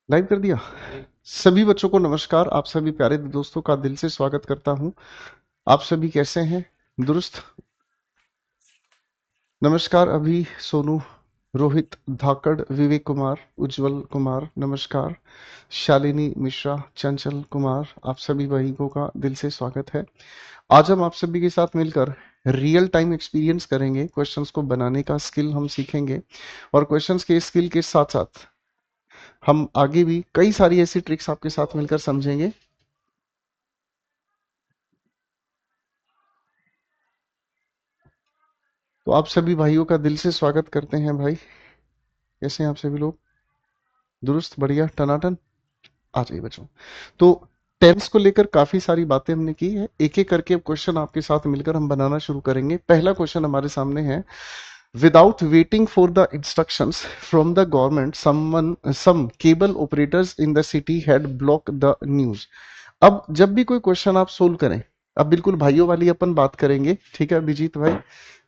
Live कर दिया। सभी बच्चों को नमस्कार। आप सभी प्यारे दोस्तों का दिल से स्वागत करता हूं। आप सभी कैसे हैं? दुरुस्त? नमस्कार अभी, सोनू, रोहित, धाकड़, विवेक कुमार, उज्जवल कुमार, नमस्कार। शालिनी मिश्रा, चंचल कुमार, आप सभी भाइयों का दिल से स्वागत है। आज हम आप सभी के साथ मिलकर रियल टाइम एक्सपीरियंस करेंगे। क्वेश्चंस को बनाने का स्किल हम सीखेंगे और क्वेश्चंस के स्किल के साथ साथ हम आगे भी कई सारी ऐसी ट्रिक्स आपके साथ मिलकर समझेंगे। तो आप सभी भाइयों का दिल से स्वागत करते हैं भाई। कैसे हैं आप सभी लोग? दुरुस्त, बढ़िया, टनाटन। आ जाइए बच्चों। तो टेंस को लेकर काफी सारी बातें हमने की है। एक एक करके क्वेश्चन आपके साथ मिलकर हम बनाना शुरू करेंगे। पहला क्वेश्चन हमारे सामने है, without waiting for the instructions from the government some cable operators in the city had block the news. अब जब भी कोई क्वेश्चन आप सोल्व करें, अब बिल्कुल भाइयों वाली अपन बात करेंगे, ठीक है अभिजीत भाई?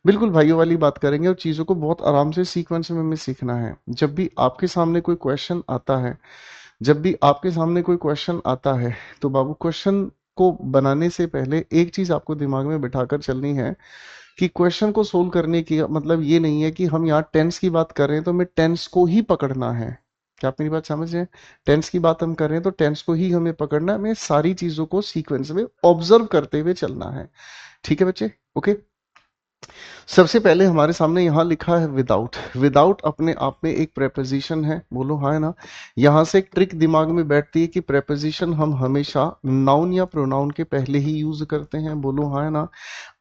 बिल्कुल भाइयों वाली बात करेंगे और चीजों को बहुत आराम से सीक्वेंस में हमें सीखना है। जब भी आपके सामने कोई क्वेश्चन आता है, जब भी आपके सामने कोई क्वेश्चन आता है, तो बाबू क्वेश्चन को बनाने से पहले एक चीज आपको दिमाग में बिठाकर चलनी है कि क्वेश्चन को सोल्व करने की मतलब ये नहीं है कि हम यहाँ टेंस की बात कर रहे हैं तो हमें टेंस को ही पकड़ना है। क्या आप मेरी बात समझ रहे हैं? टेंस की बात हम कर रहे हैं तो टेंस को ही हमें पकड़ना है, हमें सारी चीजों को सीक्वेंस में ऑब्जर्व करते हुए चलना है। ठीक है बच्चे? ओके। सबसे पहले हमारे सामने यहाँ लिखा है विदाउट। विदाउट अपने आप में एक प्रेपोजिशन है, बोलो हाँ है ना? यहाँ से एक ट्रिक दिमाग में बैठती है कि प्रेपोजिशन हम हमेशा नाउन या प्रोनाउन के पहले ही यूज करते हैं, बोलो हाँ है ना?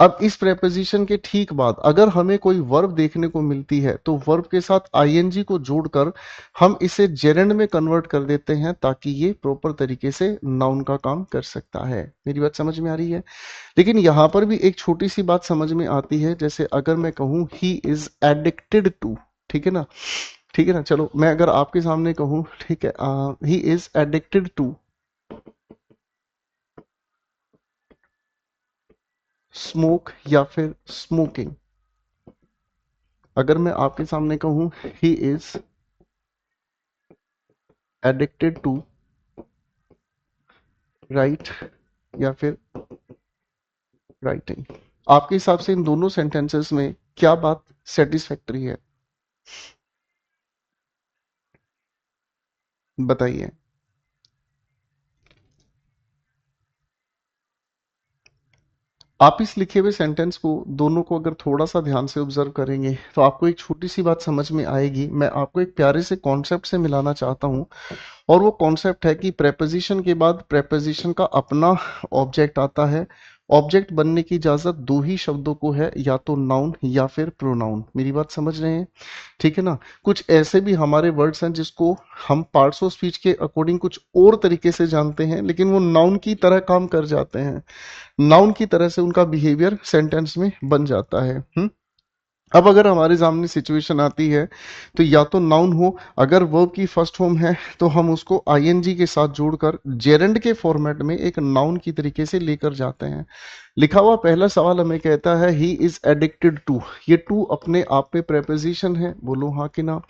अब इस प्रेपोजिशन के ठीक बाद अगर हमें कोई वर्ब देखने को मिलती है तो वर्ब के साथ आईएनजी को जोड़कर हम इसे जेरेंड में कन्वर्ट कर देते हैं ताकि ये प्रॉपर तरीके से नाउन का काम कर सकता है। मेरी बात समझ में आ रही है? लेकिन यहां पर भी एक छोटी सी बात समझ में आती है, जैसे अगर मैं कहूं ही इज एडिक्टेड टू, ठीक है ना? ठीक है ना? चलो मैं अगर आपके सामने कहूं, ठीक है, he is addicted to smoke या फिर स्मोकिंग। अगर मैं आपके सामने कहूं he is addicted to write या फिर राइटिंग, आपके हिसाब से इन दोनों सेंटेंसेस में क्या बात सेटिस्फैक्टरी है? बताइए। आप इस लिखे हुए सेंटेंस को दोनों को अगर थोड़ा सा ध्यान से ऑब्जर्व करेंगे तो आपको एक छोटी सी बात समझ में आएगी। मैं आपको एक प्यारे से कॉन्सेप्ट से मिलाना चाहता हूँ और वो कॉन्सेप्ट है कि प्रेपोजिशन के बाद प्रेपोजिशन का अपना ऑब्जेक्ट आता है। ऑब्जेक्ट बनने की इजाजत दो ही शब्दों को है, या तो नाउन या फिर प्रोनाउन। मेरी बात समझ रहे हैं? ठीक है ना? कुछ ऐसे भी हमारे वर्ड्स हैं जिसको हम पार्ट्स ऑफ स्पीच के अकॉर्डिंग कुछ और तरीके से जानते हैं, लेकिन वो नाउन की तरह काम कर जाते हैं। नाउन की तरह से उनका बिहेवियर सेंटेंस में बन जाता है। अब अगर हमारे सामने सिचुएशन आती है तो या तो नाउन हो, अगर वर्ब की फर्स्ट फॉर्म है तो हम उसको आईएनजी के साथ जोड़कर जेरेंड के फॉर्मेट में एक नाउन की तरीके से लेकर जाते हैं। लिखा हुआ पहला सवाल हमें कहता है ही इज एडिक्टेड टू। ये टू अपने आप में प्रेपोजिशन है, बोलो हाँ कि ना?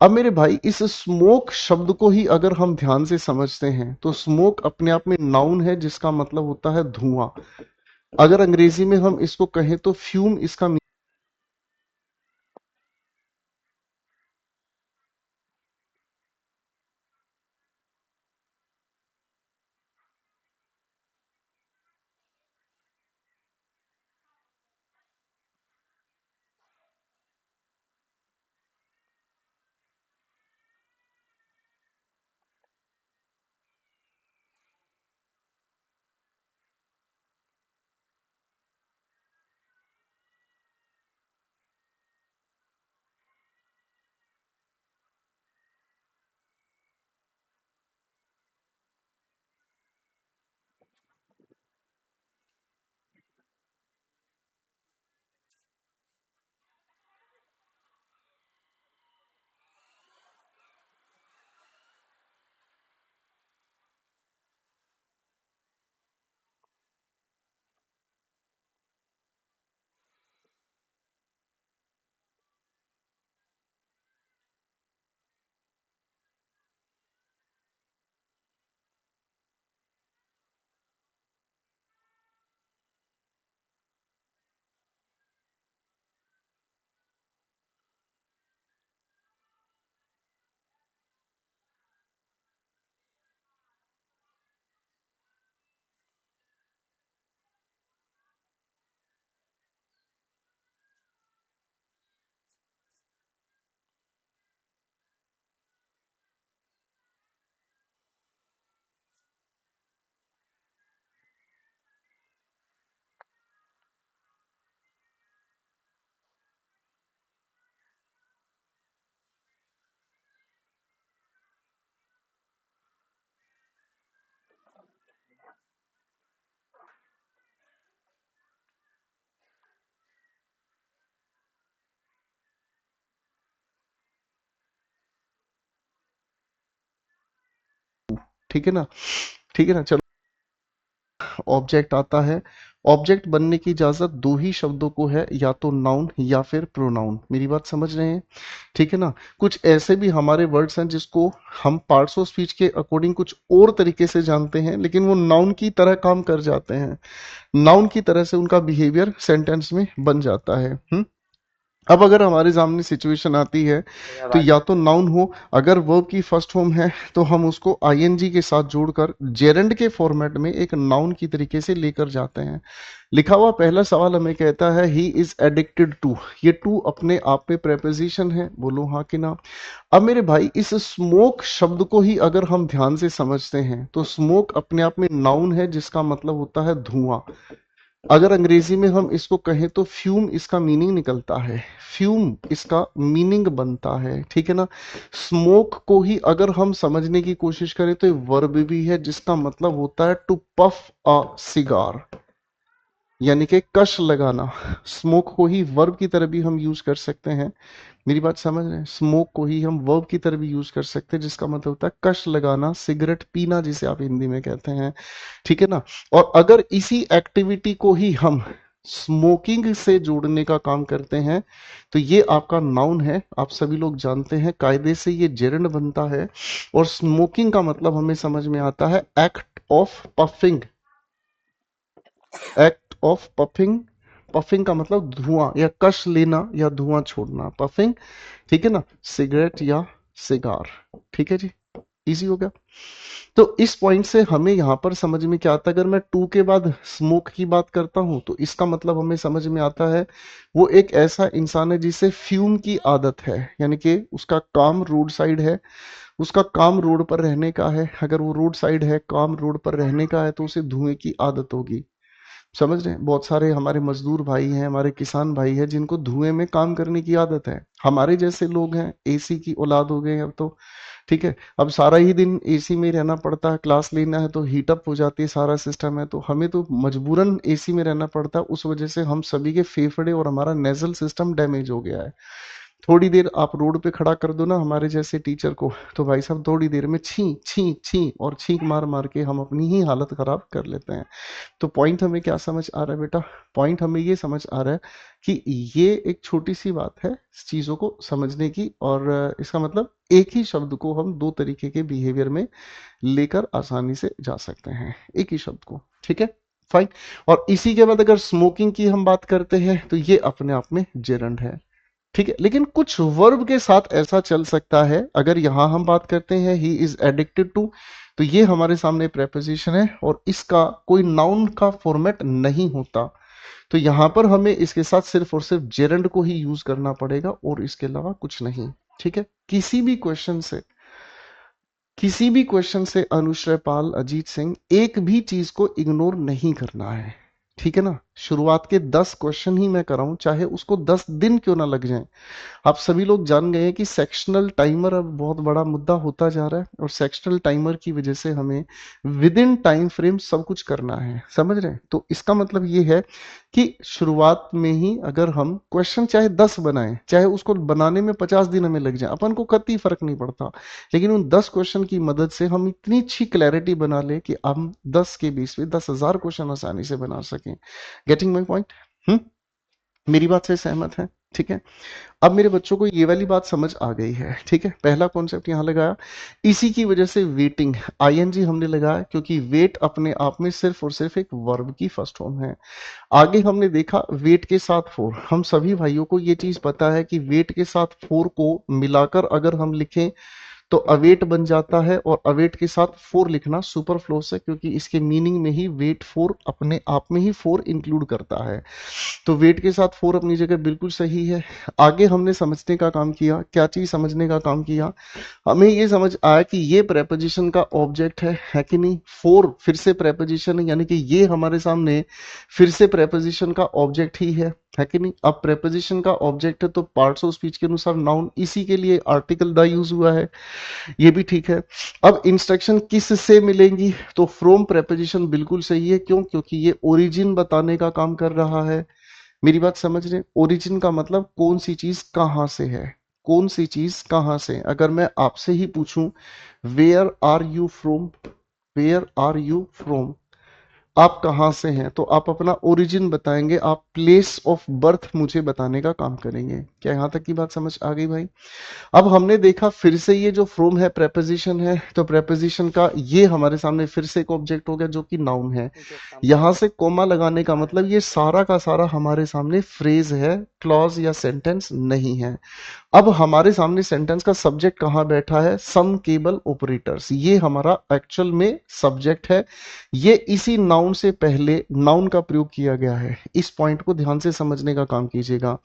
अब मेरे भाई इस स्मोक शब्द को ही अगर हम ध्यान से समझते हैं तो स्मोक अपने आप में नाउन है जिसका मतलब होता है धुआं। अगर अंग्रेजी में हम इसको कहें तो फ्यूम इसका ठीक है ना, ठीक है ना। चलो, ऑब्जेक्ट आता है। ऑब्जेक्ट बनने की इजाजत दो ही शब्दों को है, या तो नाउन या फिर प्रोनाउन। मेरी बात समझ रहे हैं, ठीक है ना। कुछ ऐसे भी हमारे वर्ड्स हैं जिसको हम पार्ट्स ऑफ स्पीच के अकॉर्डिंग कुछ और तरीके से जानते हैं, लेकिन वो नाउन की तरह काम कर जाते हैं, नाउन की तरह से उनका बिहेवियर सेंटेंस में बन जाता है। अब अगर हमारे सामने सिचुएशन आती है, बढ़िया तो भाई। या तो नाउन हो, अगर वर्ब की फर्स्ट फॉर्म है तो हम उसको आईएनजी के साथ जोड़कर जेरेंड के फॉर्मेट में एक नाउन की तरीके से लेकर जाते हैं। लिखा हुआ पहला सवाल हमें कहता है ही इज एडिक्टेड टू। ये टू अपने आप में प्रेपोजिशन है, बोलो हाँ कि ना। अब मेरे भाई, इस स्मोक शब्द को ही अगर हम ध्यान से समझते हैं तो स्मोक अपने आप में नाउन है, जिसका मतलब होता है धुआं। अगर अंग्रेजी में हम इसको कहें तो फ्यूम इसका मीनिंग निकलता है, फ्यूम इसका मीनिंग बनता है, ठीक है ना। स्मोक को ही अगर हम समझने की कोशिश करें तो वर्ब भी है, जिसका मतलब होता है टू पफ अ सिगार, यानी कि कश लगाना। स्मोक को ही वर्ब की तरह भी हम यूज कर सकते हैं। मेरी बात समझ रहे हैं, स्मोक को ही हम वर्ब की तरह भी यूज कर सकते हैं, जिसका मतलब होता है कश लगाना, सिगरेट पीना, जिसे आप हिंदी में कहते हैं, ठीक है ना। और अगर इसी एक्टिविटी को ही हम स्मोकिंग से जोड़ने का काम करते हैं तो ये आपका नाउन है। आप सभी लोग जानते हैं कायदे से ये जेरंड बनता है। और स्मोकिंग का मतलब हमें समझ में आता है act of puffing, act of puffing. Puffing का मतलब धुआं या कश लेना या धुआं छोड़ना, पफिंग, ठीक है ना। सिगरेट या सिगार, ठीक है जी, इजी हो गया। तो इस पॉइंट से हमें यहां पर समझ में क्या आता है, अगर मैं टू के बाद स्मोक की बात करता हूं तो इसका मतलब हमें समझ में आता है वो एक ऐसा इंसान है जिसे फ्यूम की आदत है, यानी कि उसका काम रोड साइड है, उसका काम रोड पर रहने का है। अगर वो रोड साइड है, काम रोड पर रहने का है, तो उसे धुएं की आदत होगी। समझ रहे हैं, बहुत सारे हमारे मजदूर भाई हैं, हमारे किसान भाई हैं, जिनको धुएं में काम करने की आदत है। हमारे जैसे लोग हैं, एसी की औलाद हो गए हैं अब तो, ठीक है। अब सारा ही दिन एसी में रहना पड़ता है, क्लास लेना है तो हीटअप हो जाती है, सारा सिस्टम है, तो हमें तो मजबूरन एसी में रहना पड़ता है। उस वजह से हम सभी के फेफड़े और हमारा नेजल सिस्टम डैमेज हो गया है। थोड़ी देर आप रोड पे खड़ा कर दो ना हमारे जैसे टीचर को, तो भाई साहब थोड़ी देर में छी छी छी और छींक मार मार के हम अपनी ही हालत खराब कर लेते हैं। तो पॉइंट हमें क्या समझ आ रहा है बेटा, पॉइंट हमें ये समझ आ रहा है कि ये एक छोटी सी बात है चीजों को समझने की, और इसका मतलब एक ही शब्द को हम दो तरीके के बिहेवियर में लेकर आसानी से जा सकते हैं, एक ही शब्द को, ठीक है, फाइन। और इसी के बाद अगर स्मोकिंग की हम बात करते हैं तो ये अपने आप में जेरंड है, ठीक है। लेकिन कुछ वर्ब के साथ ऐसा चल सकता है, अगर यहां हम बात करते हैं ही इज एडिक्टेड टू, तो ये हमारे सामने प्रेपोजिशन है और इसका कोई नाउन का फॉर्मेट नहीं होता। तो यहां पर हमें इसके साथ सिर्फ और सिर्फ जेरंड को ही यूज करना पड़ेगा और इसके अलावा कुछ नहीं, ठीक है। किसी भी क्वेश्चन से अनुश्रय पाल, अजीत सिंह, एक भी चीज को इग्नोर नहीं करना है, ठीक है ना। शुरुआत के 10 क्वेश्चन ही मैं कराऊं, चाहे उसको 10 दिन क्यों ना लग जाएं। आप सभी लोग जान गए हैं कि सेक्शनल टाइमर अब बहुत बड़ा मुद्दा होता जा रहा है, और सेक्शनल टाइमर की वजह से हमें विद इन टाइम फ्रेम सब कुछ करना है, समझ रहे हैं। तो इसका मतलब ये है कि शुरुआत में ही अगर हम क्वेश्चन चाहे 10 बनाएं, चाहे उसको बनाने में 50 दिन हमें लग जाए, अपन को कतई फर्क नहीं पड़ता, लेकिन उन 10 क्वेश्चन की मदद से हम इतनी अच्छी क्लैरिटी बना ले कि हम 10 के बीच में 10,000 क्वेश्चन आसानी से बना सकें। Getting my point? मेरी बात से सहमत है, ठीक है। अब मेरे बच्चों को ये वाली बात समझ आ गई है, ठीक है। पहला कॉन्सेप्ट यहां लगाया, इसी की वजह से वेटिंग आईएनजी हमने लगाया, क्योंकि वेट अपने आप में सिर्फ और सिर्फ एक वर्ब की फर्स्ट फॉर्म है। आगे हमने देखा वेट के साथ फोर, हम सभी भाइयों को ये चीज पता है कि वेट के साथ फोर को मिलाकर अगर हम लिखें तो अवेट बन जाता है, और अवेट के साथ फोर लिखना सुपरफ्लोस है, क्योंकि इसके मीनिंग में ही वेट फोर अपने आप में ही फोर इंक्लूड करता है। तो वेट के साथ फोर अपनी जगह बिल्कुल सही है। आगे हमने समझने का काम किया, क्या चीज समझने का काम किया, हमें ये समझ आया कि ये प्रेपोजिशन का ऑब्जेक्ट है कि नहीं। फोर फिर से प्रेपोजिशन है, यानी कि ये हमारे सामने फिर से प्रेपोजिशन का ऑब्जेक्ट ही है कि नहीं। अब प्रेपोजिशन का ऑब्जेक्ट है तो पार्ट्स ऑफ स्पीच के अनुसार नाउन, इसी के लिए आर्टिकल द यूज हुआ है, ये भी ठीक है। अब इंस्ट्रक्शन किस से मिलेंगी, तो फ्रॉम प्रेपोजिशन बिल्कुल सही है, क्यों, क्योंकि ये ओरिजिन बताने का काम कर रहा है। मेरी बात समझ रहे हैं? ओरिजिन का मतलब कौन सी चीज कहां से है, कौन सी चीज कहां से। अगर मैं आपसे ही पूछूं where are you from, where are you from, आप कहाँ से हैं, तो आप अपना ओरिजिन बताएंगे, आप प्लेस ऑफ बर्थ मुझे बताने का काम करेंगे। क्या यहां तक की बात समझ आ गई भाई? अब हमने देखा फिर से ये जो फ्रॉम है प्रेपोजिशन है, तो प्रेपोजिशन का ये हमारे सामने फिर से एक ऑब्जेक्ट हो गया जो कि नाउन है। यहां से कोमा लगाने का मतलब ये सारा का सारा हमारे सामने फ्रेज है, क्लॉज या सेंटेंस नहीं है। अब हमारे सामने सेंटेंस का सब्जेक्ट कहां बैठा है, सम केबल ऑपरेटर्स, ये हमारा एक्चुअल में सब्जेक्ट है। ये इसी नाउन से पहले नाउन का प्रयोग किया गया है, इस पॉइंट को ध्यान से समझने का काम कीजिएगा।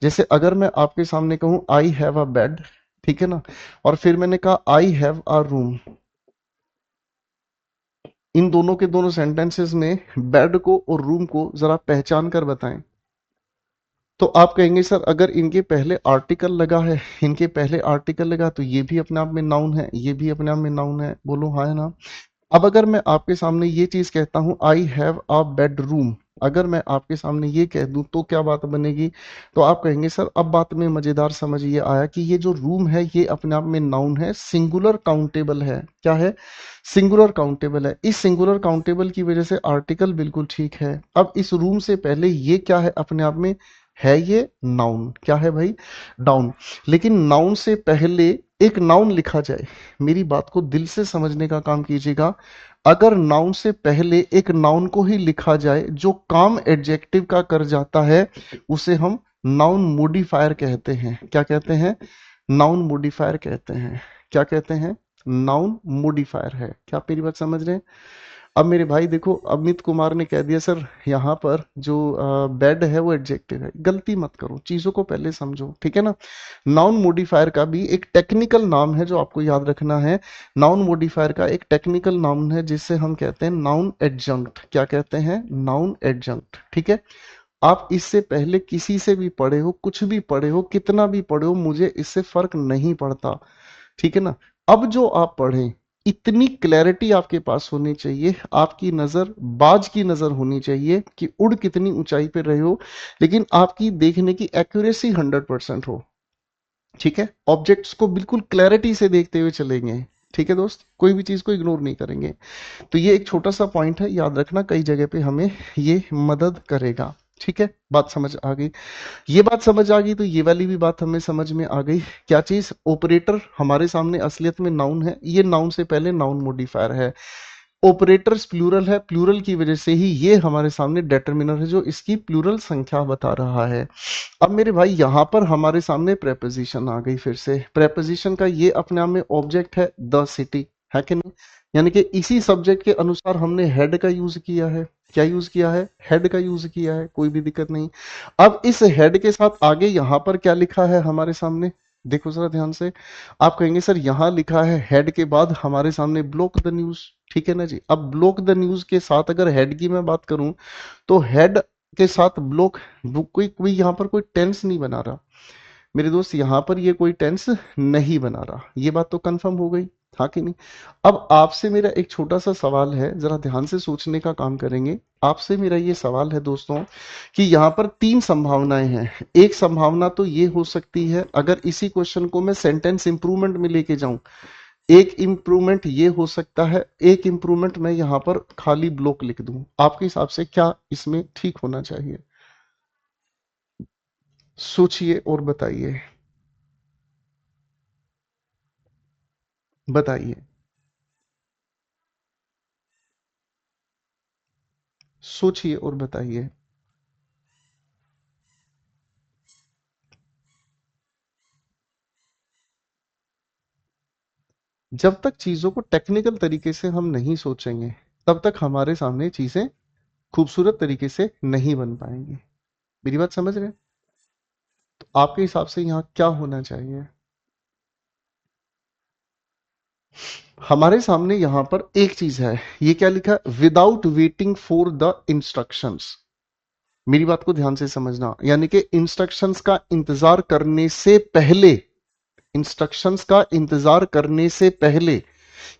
जैसे अगर मैं आपके सामने कहूं आई हैव अ बेड, ठीक है ना, और फिर मैंने कहा आई हैव अ रूम, इन दोनों के दोनों सेंटेंसेस में बेड को और रूम को जरा पहचान कर बताएं। तो आप कहेंगे सर अगर इनके पहले आर्टिकल लगा है, इनके पहले आर्टिकल लगा तो ये भी अपने आप में नाउन है, ये भी अपने आप में नाउन है, बोलो हाँ है ना। अब अगर मैं आपके सामने ये चीज कहता हूं आई हैव अ बेडरूम, अगर मैं आपके सामने ये कह दूं तो क्या बात बनेगी, तो आप कहेंगे सर अब बात में मजेदार समझ ये आया कि ये जो रूम है ये अपने आप में नाउन है, सिंगुलर काउंटेबल है। क्या है? सिंगुलर काउंटेबल है। इस सिंगुलर काउंटेबल की वजह से आर्टिकल बिल्कुल ठीक है। अब इस रूम से पहले ये क्या है, अपने आप में है ये नाउन। क्या है भाई? नाउन। लेकिन नाउन से पहले एक नाउन लिखा जाए, मेरी बात को दिल से समझने का काम कीजिएगा। अगर नाउन से पहले एक नाउन को ही लिखा जाए जो काम एडजेक्टिव का कर जाता है, उसे हम नाउन मॉडिफायर कहते हैं। क्या कहते हैं? नाउन मॉडिफायर कहते हैं। क्या कहते हैं? नाउन मॉडिफायर है। क्या आप मेरी बात समझ रहे हैं? अब मेरे भाई देखो, अमित कुमार ने कह दिया सर यहाँ पर जो बेड है वो एडजेक्टिव है। गलती मत करो, चीजों को पहले समझो, ठीक है ना। नाउन मॉडिफायर का भी एक टेक्निकल नाम है जो आपको याद रखना है। नाउन मॉडिफायर का एक टेक्निकल नाउन है जिससे हम कहते हैं नाउन एडजंक्ट। क्या कहते हैं? नाउन एडजंक्ट, ठीक है। आप इससे पहले किसी से भी पढ़े हो, कुछ भी पढ़े हो, कितना भी पढ़े हो, मुझे इससे फर्क नहीं पड़ता, ठीक है ना। अब जो आप पढ़ें, इतनी क्लैरिटी आपके पास होनी चाहिए, आपकी नजर बाज की नजर होनी चाहिए कि उड़ कितनी ऊंचाई पे रहे हो, लेकिन आपकी देखने की एक्यूरेसी 100% हो, ठीक है। ऑब्जेक्ट्स को बिल्कुल क्लैरिटी से देखते हुए चलेंगे, ठीक है दोस्त, कोई भी चीज को इग्नोर नहीं करेंगे। तो ये एक छोटा सा पॉइंट है, याद रखना, कई जगह पे हमें ये मदद करेगा, ठीक है। बात समझ आ गई? ये बात समझ आ गई तो ये वाली भी बात हमें समझ में आ गई। क्या चीज? ऑपरेटर हमारे सामने असलियत में नाउन है, ये नाउन से पहले नाउन मॉडिफायर है। ऑपरेटर्स प्लूरल है, प्लूरल की वजह से ही ये हमारे सामने डेटर्मिनर है जो इसकी प्लूरल संख्या बता रहा है। अब मेरे भाई यहां पर हमारे सामने प्रेपोजिशन आ गई। फिर से प्रेपोजिशन का ये अपने आप में ऑब्जेक्ट है द सिटी, है कि नहीं? यानी कि इसी सब्जेक्ट के अनुसार हमने हेड का यूज किया है। क्या यूज किया है? हेड का यूज किया है, कोई भी दिक्कत नहीं। अब इस हेड के साथ आगे यहां पर क्या लिखा है हमारे सामने, देखो जरा ध्यान से। आप कहेंगे सर यहां लिखा है हेड के बाद हमारे सामने ब्लॉक द न्यूज, ठीक है ना जी। अब ब्लॉक द न्यूज के साथ अगर हेड की मैं बात करूं, तो हेड के साथ ब्लॉक, कोई कोई यहां पर कोई टेंस नहीं बना रहा मेरे दोस्त, यहां पर ये कोई टेंस नहीं बना रहा। ये बात तो कंफर्म हो गई, हाँ कि नहीं? अब आपसे मेरा एक छोटा सा सवाल है, जरा ध्यान से सोचने का काम करेंगे। आपसे मेरा ये सवाल है दोस्तों कि यहाँ पर तीन संभावनाएं हैं। एक संभावना तो ये हो सकती है, अगर इसी क्वेश्चन को मैं सेंटेंस इंप्रूवमेंट में लेके जाऊं, एक इंप्रूवमेंट ये हो सकता है, एक इंप्रूवमेंट मैं यहाँ पर खाली ब्लॉक लिख दूं। आपके हिसाब से क्या इसमें ठीक होना चाहिए? सोचिए और बताइए, बताइए, सोचिए और बताइए। जब तक चीजों को टेक्निकल तरीके से हम नहीं सोचेंगे, तब तक हमारे सामने चीजें खूबसूरत तरीके से नहीं बन पाएंगी। मेरी बात समझ रहे हैं? तो आपके हिसाब से यहाँ क्या होना चाहिए? हमारे सामने यहाँ पर एक चीज है, ये क्या लिखा है? Without waiting for the instructions. मेरी बात को ध्यान से समझना, यानी कि इंस्ट्रक्शंस का इंतजार करने से पहले, इंस्ट्रक्शंस का इंतजार करने से पहले,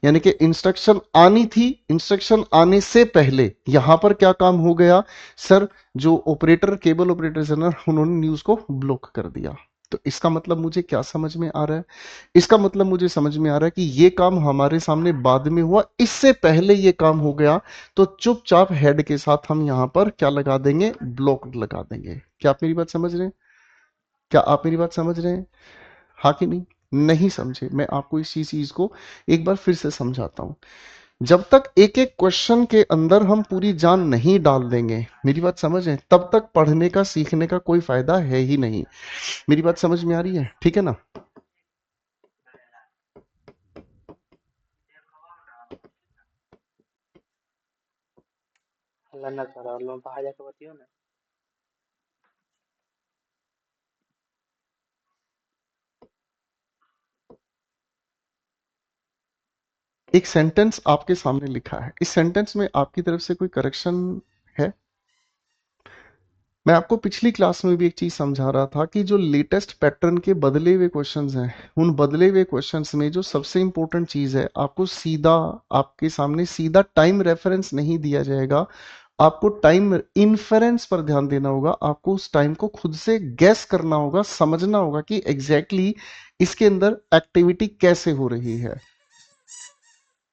यानी कि इंस्ट्रक्शन आनी थी, इंस्ट्रक्शन आने से पहले यहां पर क्या काम हो गया? सर जो ऑपरेटर, केबल ऑपरेटर है ना, उन्होंने न्यूज को ब्लॉक कर दिया। तो इसका मतलब मुझे क्या समझ में आ रहा है? इसका मतलब मुझे समझ में आ रहा है कि ये काम हमारे सामने बाद में हुआ, इससे पहले ये काम हो गया, तो चुपचाप हेड के साथ हम यहां पर क्या लगा देंगे? ब्लॉक लगा देंगे। क्या आप मेरी बात समझ रहे हैं? क्या आप मेरी बात समझ रहे हैं? हाँ कि नहीं? नहीं समझे? मैं आपको इसी चीज को एक बार फिर से समझाता हूं। जब तक एक एक क्वेश्चन के अंदर हम पूरी जान नहीं डाल देंगे, मेरी बात समझ है, तब तक पढ़ने का सीखने का कोई फायदा है ही नहीं। मेरी बात समझ में आ रही है? ठीक है ना? अल्लाह ना करे और लोग बाहर जाके बतियो ना। एक सेंटेंस आपके सामने लिखा है, इस सेंटेंस में आपकी तरफ से कोई करेक्शन है? मैं आपको पिछली क्लास में भी एक चीज समझा रहा था कि जो लेटेस्ट पैटर्न के बदले हुए क्वेश्चंस हैं, उन बदले हुए क्वेश्चंस में जो सबसे इंपॉर्टेंट चीज है, आपको सीधा, आपके सामने सीधा टाइम रेफरेंस नहीं दिया जाएगा, आपको टाइम इन्फेरेंस पर ध्यान देना होगा। आपको उस टाइम को खुद से गैस करना होगा, समझना होगा कि एग्जैक्टली इसके अंदर एक्टिविटी कैसे हो रही है।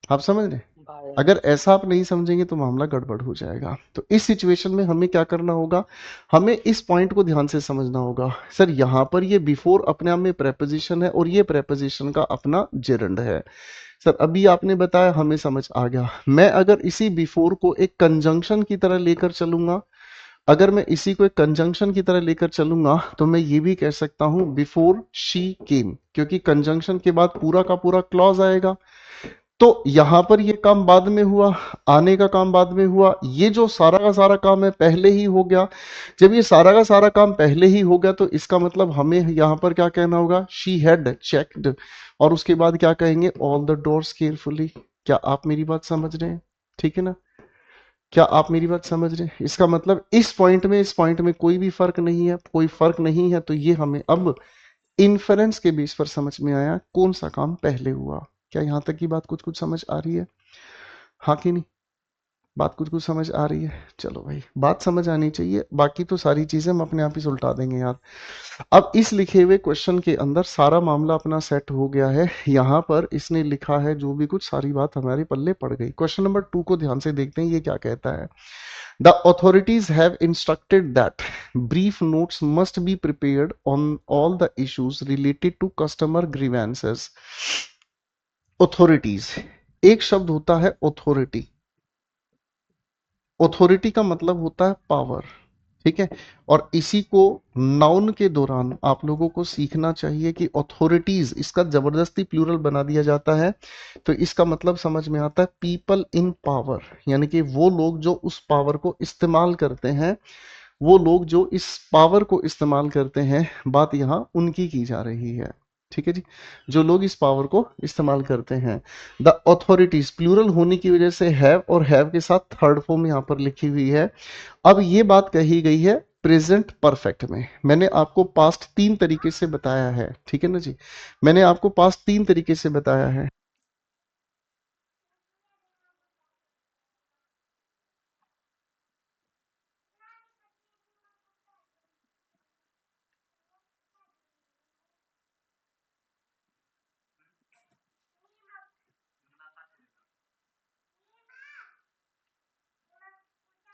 आप समझ रहे हैं? भाई अगर ऐसा आप नहीं समझेंगे तो मामला गड़बड़ हो जाएगा। तो इस सिचुएशन में हमें क्या करना होगा? हमें इस पॉइंट को ध्यान से समझना होगा। सर यहां पर ये बिफोर अपने आप में प्रेपोजिशन है और ये प्रेपोजिशन का अपना जेरंड है। सर अभी आपने बताया, हमें समझ आ गया। मैं अगर इसी बिफोर को एक कंजंक्शन की तरह लेकर चलूंगा, अगर मैं इसी को एक कंजंक्शन की तरह लेकर चलूंगा, तो मैं ये भी कह सकता हूं बिफोर शी केम, क्योंकि कंजंक्शन के बाद पूरा का पूरा क्लॉज आएगा। तो यहां पर ये काम बाद में हुआ, आने का काम बाद में हुआ, ये जो सारा का सारा काम है पहले ही हो गया। जब ये सारा का सारा काम पहले ही हो गया, तो इसका मतलब हमें यहां पर क्या कहना होगा? She had checked. और उसके बाद क्या कहेंगे? All the doors carefully. क्या आप मेरी बात समझ रहे हैं? ठीक है ना? क्या आप मेरी बात समझ रहे हैं? इसका मतलब इस पॉइंट में, इस पॉइंट में कोई भी फर्क नहीं है, कोई फर्क नहीं है। तो ये हमें अब इन्फेरेंस के बेस पर समझ में आया कौन सा काम पहले हुआ। क्या यहां तक की बात कुछ कुछ समझ आ रही है? हाँ कि नहीं? बात कुछ कुछ समझ आ रही है? चलो भाई, बात समझ आनी चाहिए, बाकी तो सारी चीजें हम अपने आप ही सुलटा देंगे यार। अब इस लिखे हुए क्वेश्चन के अंदर सारा मामला अपना सेट हो गया है। यहां पर इसने लिखा है जो भी कुछ, सारी बात हमारे पल्ले पड़ गई। क्वेश्चन नंबर 2 को ध्यान से देखते हैं, ये क्या कहता है? The authorities have instructed that brief notes must be prepared on all the issues related to customer grievances. authorities, एक शब्द होता है authority। ऑथोरिटी का मतलब होता है पावर। ठीक है? और इसी को नाउन के दौरान आप लोगों को सीखना चाहिए कि ऑथोरिटीज, इसका जबरदस्ती प्लूरल बना दिया जाता है, तो इसका मतलब समझ में आता है पीपल इन पावर, यानी कि वो लोग जो उस पावर को इस्तेमाल करते हैं, वो लोग जो इस पावर को इस्तेमाल करते हैं, बात यहाँ उनकी की जा रही है। ठीक है जी? जो लोग इस पावर को इस्तेमाल करते हैं, द ऑथोरिटीज, प्लूरल होने की वजह से हैव और हैव के साथ थर्ड फॉर्म यहाँ पर लिखी हुई है। अब ये बात कही गई है प्रेजेंट परफेक्ट में। मैंने आपको पास्ट 3 तरीके से बताया है, ठीक है ना जी? मैंने आपको पास्ट 3 तरीके से बताया है।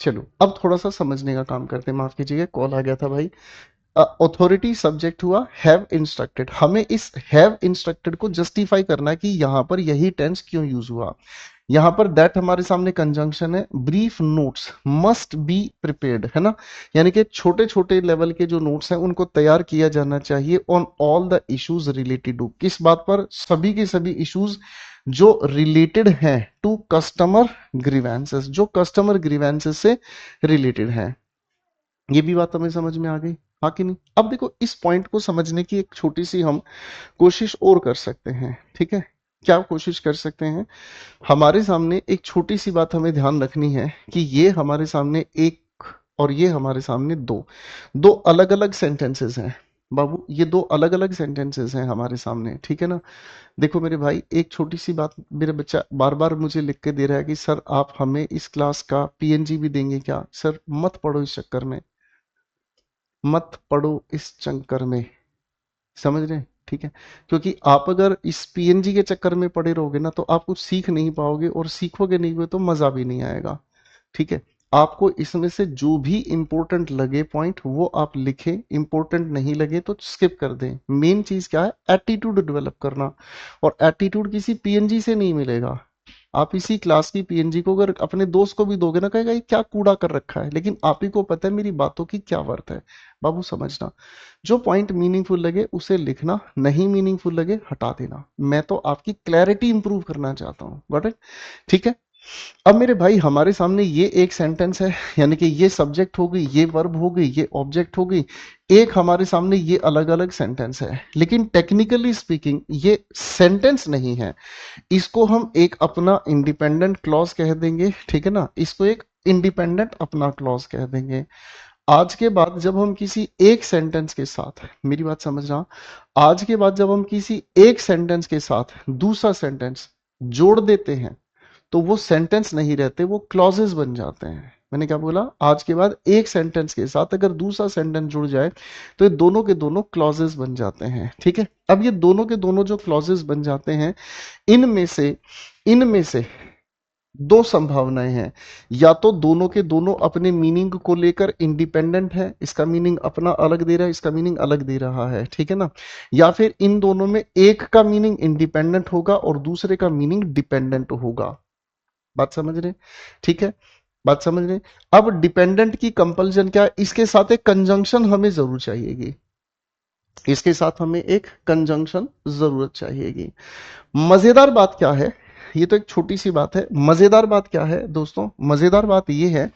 चलो अब थोड़ा सा समझने का काम करते हैं, माफ कीजिएगा कॉल आ गया था भाई। ऑथोरिटी सब्जेक्ट हुआ हैव इंस्ट्रक्टेड, हमें इस हैव इंस्ट्रक्टेड को जस्टिफाई करना है कि यहां पर यही टेंस क्यों यूज हुआ। यहां पर दैट हमारे सामने कंजंक्शन है। Brief notes must be prepared, है ना? यानी कि छोटे छोटे लेवल के जो नोट्स हैं उनको तैयार किया जाना चाहिए on all the issues related to, किस बात पर? सभी के सभी इश्यूज जो रिलेटेड हैं टू कस्टमर ग्रीवेंसेस, जो कस्टमर ग्रीवेंसेस से रिलेटेड है। ये भी बात हमें समझ में आ गई, हाँ कि नहीं? अब देखो, इस पॉइंट को समझने की एक छोटी सी हम कोशिश और कर सकते हैं। ठीक है? क्या कोशिश कर सकते हैं? हमारे सामने एक छोटी सी बात हमें ध्यान रखनी है कि ये हमारे सामने एक और ये हमारे सामने दो, दो अलग अलग सेंटेंसेस हैं बाबू। ये दो अलग अलग सेंटेंसेस हैं हमारे सामने, ठीक है ना? देखो मेरे भाई, एक छोटी सी बात, मेरा बच्चा बार बार मुझे लिख के दे रहा है कि सर आप हमें इस क्लास का पीएनजी भी देंगे क्या? सर मत पढ़ो इस चक्कर में, मत पढ़ो इस चक्कर में। समझ रहे हैं? ठीक है। क्योंकि आप अगर इस पीएनजी के चक्कर में पड़े रहोगे ना तो आप कुछ सीख नहीं पाओगे, और सीखोगे नहीं हुए तो मजा भी नहीं आएगा। ठीक है। आपको इसमें से जो भी इंपॉर्टेंट लगे पॉइंट वो आप लिखें, इंपॉर्टेंट नहीं लगे तो स्किप कर दें। मेन चीज क्या है? एटीट्यूड डेवलप करना। और एटीट्यूड किसी पीएनजी से नहीं मिलेगा। आप इसी क्लास की पीएनजी को अगर अपने दोस्त को भी दोगे ना, कहेगा ये क्या कूड़ा कर रखा है, लेकिन आप ही को पता है मेरी बातों की क्या वर्थ है। बाबू समझना, जो पॉइंट मीनिंगफुल लगे उसे लिखना, नहीं मीनिंगफुल लगे हटा देना। मैं तो आपकी क्लैरिटी इंप्रूव करना चाहता हूँ। Got it? ठीक है। अब मेरे भाई हमारे सामने ये एक सेंटेंस है, यानी कि ये सब्जेक्ट हो गई, ये वर्ब हो गई, ये ऑब्जेक्ट हो गई। एक हमारे सामने ये अलग अलग सेंटेंस है, लेकिन टेक्निकली स्पीकिंग ये सेंटेंस नहीं है। इसको हम एक अपना इंडिपेंडेंट क्लॉज कह देंगे। ठीक है ना? इसको एक इंडिपेंडेंट अपना क्लॉज कह देंगे। आज के बाद जब हम किसी एक सेंटेंस के साथ, मेरी बात समझना, आज के बाद जब हम किसी एक सेंटेंस के साथ दूसरा सेंटेंस जोड़ देते हैं तो वो सेंटेंस नहीं रहते, वो क्लॉजेस बन जाते हैं। मैंने क्या बोला? आज के बाद एक सेंटेंस के साथ अगर दूसरा सेंटेंस जुड़ जाए तो ये दोनों के दोनों क्लॉजेस बन जाते हैं। ठीक है। अब ये दोनों के दोनों जो क्लॉजेस बन जाते हैं, इनमें से दो संभावनाएं हैं। या तो दोनों के दोनों अपने मीनिंग को लेकर इंडिपेंडेंट है, इसका मीनिंग अपना अलग दे रहा है, इसका मीनिंग अलग दे रहा है। ठीक है ना? या फिर इन दोनों में एक का मीनिंग इंडिपेंडेंट होगा और दूसरे का मीनिंग डिपेंडेंट होगा। बात समझ रहे? ठीक है। बात समझ रहे? अब डिपेंडेंट की कंपल्जन क्या है? इसके साथ एक कंजंक्शन हमें जरूर चाहिएगी। इसके साथ हमें एक कंजंक्शन जरूरत चाहिएगी। मजेदार बात क्या है? ये तो एक छोटी सी बात है। मजेदार बात क्या है दोस्तों? मजेदार बात ये है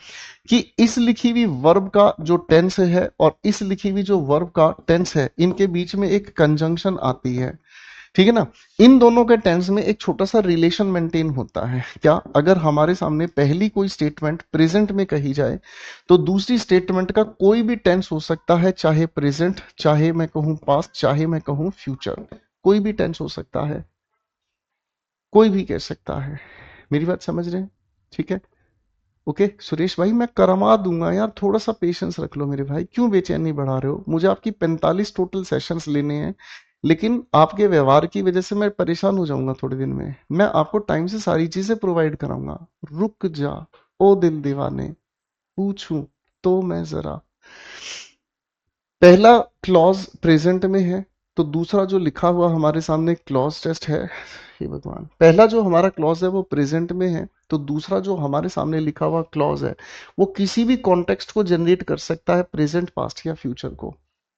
कि इस लिखी हुई वर्ब का जो टेंस है और इस लिखी हुई जो वर्ब का टेंस है, इनके बीच में एक कंजंक्शन आती है। ठीक है ना? इन दोनों के टेंस में एक छोटा सा रिलेशन मेंटेन होता है। क्या? अगर हमारे सामने पहली कोई स्टेटमेंट प्रेजेंट में कही जाए तो दूसरी स्टेटमेंट का कोई भी टेंस हो सकता है, चाहे प्रेजेंट, चाहे मैं कहूं पास्ट, चाहे मैं कहूं फ्यूचर। कोई भी टेंस हो सकता है, कोई भी कह सकता है। मेरी बात समझ रहे हैं? ठीक है। ओके सुरेश भाई, मैं करवा दूंगा यार, थोड़ा सा पेशेंस रख लो मेरे भाई। क्यों बेचैनी बढ़ा रहे हो? मुझे आपकी 45 टोटल सेशंस लेने हैं, लेकिन आपके व्यवहार की वजह से मैं परेशान हो जाऊंगा थोड़े दिन में। मैं आपको टाइम से सारी चीजें प्रोवाइड कराऊंगा। रुक जा ओ दिल दीवाने, पूछूं तो मैं जरा। पहला क्लॉज प्रेजेंट में है, तो दूसरा जो लिखा हुआ हमारे सामने क्लॉज टेस्ट है, हे भगवान, पहला जो हमारा क्लॉज है वो प्रेजेंट में है, तो दूसरा जो हमारे सामने लिखा हुआ क्लॉज है वो किसी भी कॉन्टेक्स्ट को जनरेट कर सकता है, प्रेजेंट पास्ट या फ्यूचर को।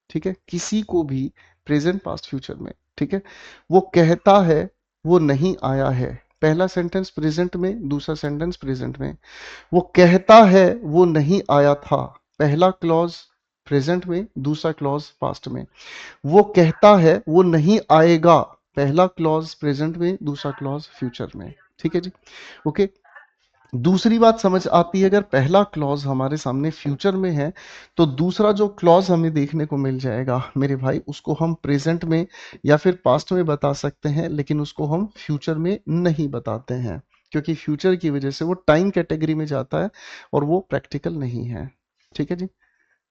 ठीक है? किसी को भी, प्रेजेंट पास्ट फ्यूचर में। ठीक है। वो कहता है वो नहीं आया है, पहला सेंटेंस प्रेजेंट में, दूसरा सेंटेंस प्रेजेंट में। वो कहता है वो नहीं आया था, पहला क्लॉज प्रेजेंट में, दूसरा क्लॉज पास्ट में। वो कहता है वो नहीं आएगा, पहला क्लॉज प्रेजेंट में, दूसरा क्लॉज फ्यूचर में। ठीक है जी? ओके। दूसरी बात समझ आती है, अगर पहला क्लॉज हमारे सामने फ्यूचर में है तो दूसरा जो क्लॉज हमें देखने को मिल जाएगा मेरे भाई, उसको हम प्रेजेंट में या फिर पास्ट में बता सकते हैं, लेकिन उसको हम फ्यूचर में नहीं बताते हैं, क्योंकि फ्यूचर की वजह से वो टाइम कैटेगरी में जाता है और वो प्रैक्टिकल नहीं है। ठीक है जी?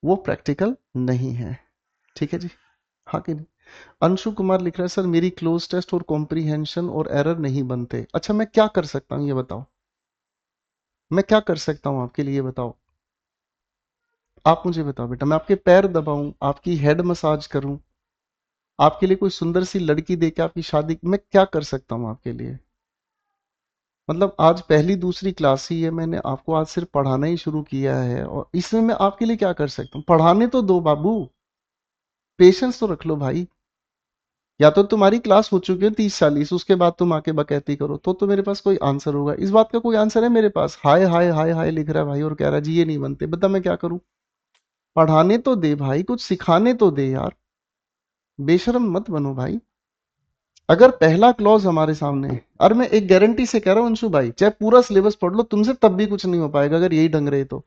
वो प्रैक्टिकल नहीं है। ठीक है जी? हाँ कि नहीं? अंशु कुमार लिख रहा है, सर मेरी क्लोज टेस्ट और कॉम्प्रीहेंशन और एरर नहीं बनते। अच्छा, मैं क्या कर सकता हूँ ये बताओ? मैं क्या कर सकता हूँ आपके लिए, बताओ? आप मुझे बताओ बेटा, मैं आपके पैर दबाऊं, आपकी हेड मसाज करूं, आपके लिए कोई सुंदर सी लड़की दे के आपकी शादी, मैं क्या कर सकता हूं आपके लिए? मतलब आज पहली दूसरी क्लास ही है, मैंने आपको आज सिर्फ पढ़ाना ही शुरू किया है, और इसमें मैं आपके लिए क्या कर सकता हूँ? पढ़ाने तो दो बाबू, पेशेंस तो रख लो भाई। या तो तुम्हारी क्लास हो चुकी है 30-40, उसके बाद तुम आके बकैती करो तो मेरे पास कोई आंसर होगा। इस बात का कोई आंसर है मेरे पास? हाय हाय हाय हाय लिख रहा है भाई और कह रहा है जी ये नहीं बनते, बता मैं क्या करूं? पढ़ाने तो दे भाई, कुछ सिखाने तो दे यार, बेशरम मत बनो भाई। अगर पहला क्लॉज हमारे सामने है, और मैं एक गारंटी से कह रहा हूं अंशु भाई, चाहे पूरा सिलेबस पढ़ लो तुमसे तब भी कुछ नहीं हो पाएगा अगर यही ढंग रहे तो।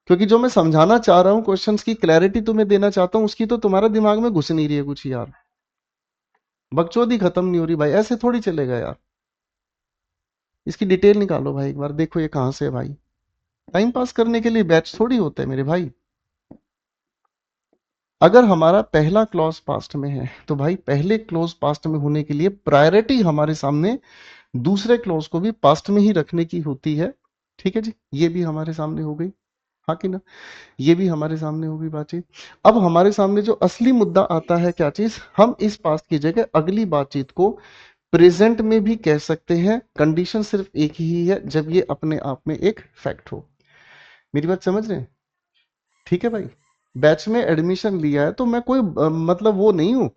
क्योंकि जो मैं समझाना चाह रहा हूँ, क्वेश्चंस की क्लैरिटी तुम्हें देना चाहता हूँ, उसकी तो तुम्हारा दिमाग में घुस नहीं रही है कुछ यार। बकचोदी खत्म नहीं हो रही भाई, ऐसे थोड़ी चलेगा यार। इसकी डिटेल निकालो भाई एक बार, देखो ये कहां से है भाई। टाइम पास करने के लिए बैच थोड़ी होता है मेरे भाई। अगर हमारा पहला क्लॉज पास्ट में है तो भाई पहले क्लॉज पास्ट में होने के लिए प्रायोरिटी हमारे सामने दूसरे क्लॉज को भी पास्ट में ही रखने की होती है। ठीक है जी, ये भी हमारे सामने हो गई, हाँ कि ना, ये भी हमारे सामने होगी बातचीत। अब हमारे सामने जो असली मुद्दा आता है, क्या चीज, हम इस पास्ट की जगह अगली बातचीत को प्रेजेंट में भी कह सकते हैं। कंडीशन सिर्फ एक ही है, जब ये अपने आप में एक फैक्ट हो। मेरी बात समझ रहे हैं? ठीक है भाई, बैच में एडमिशन लिया है तो मैं कोई मतलब वो नहीं हूं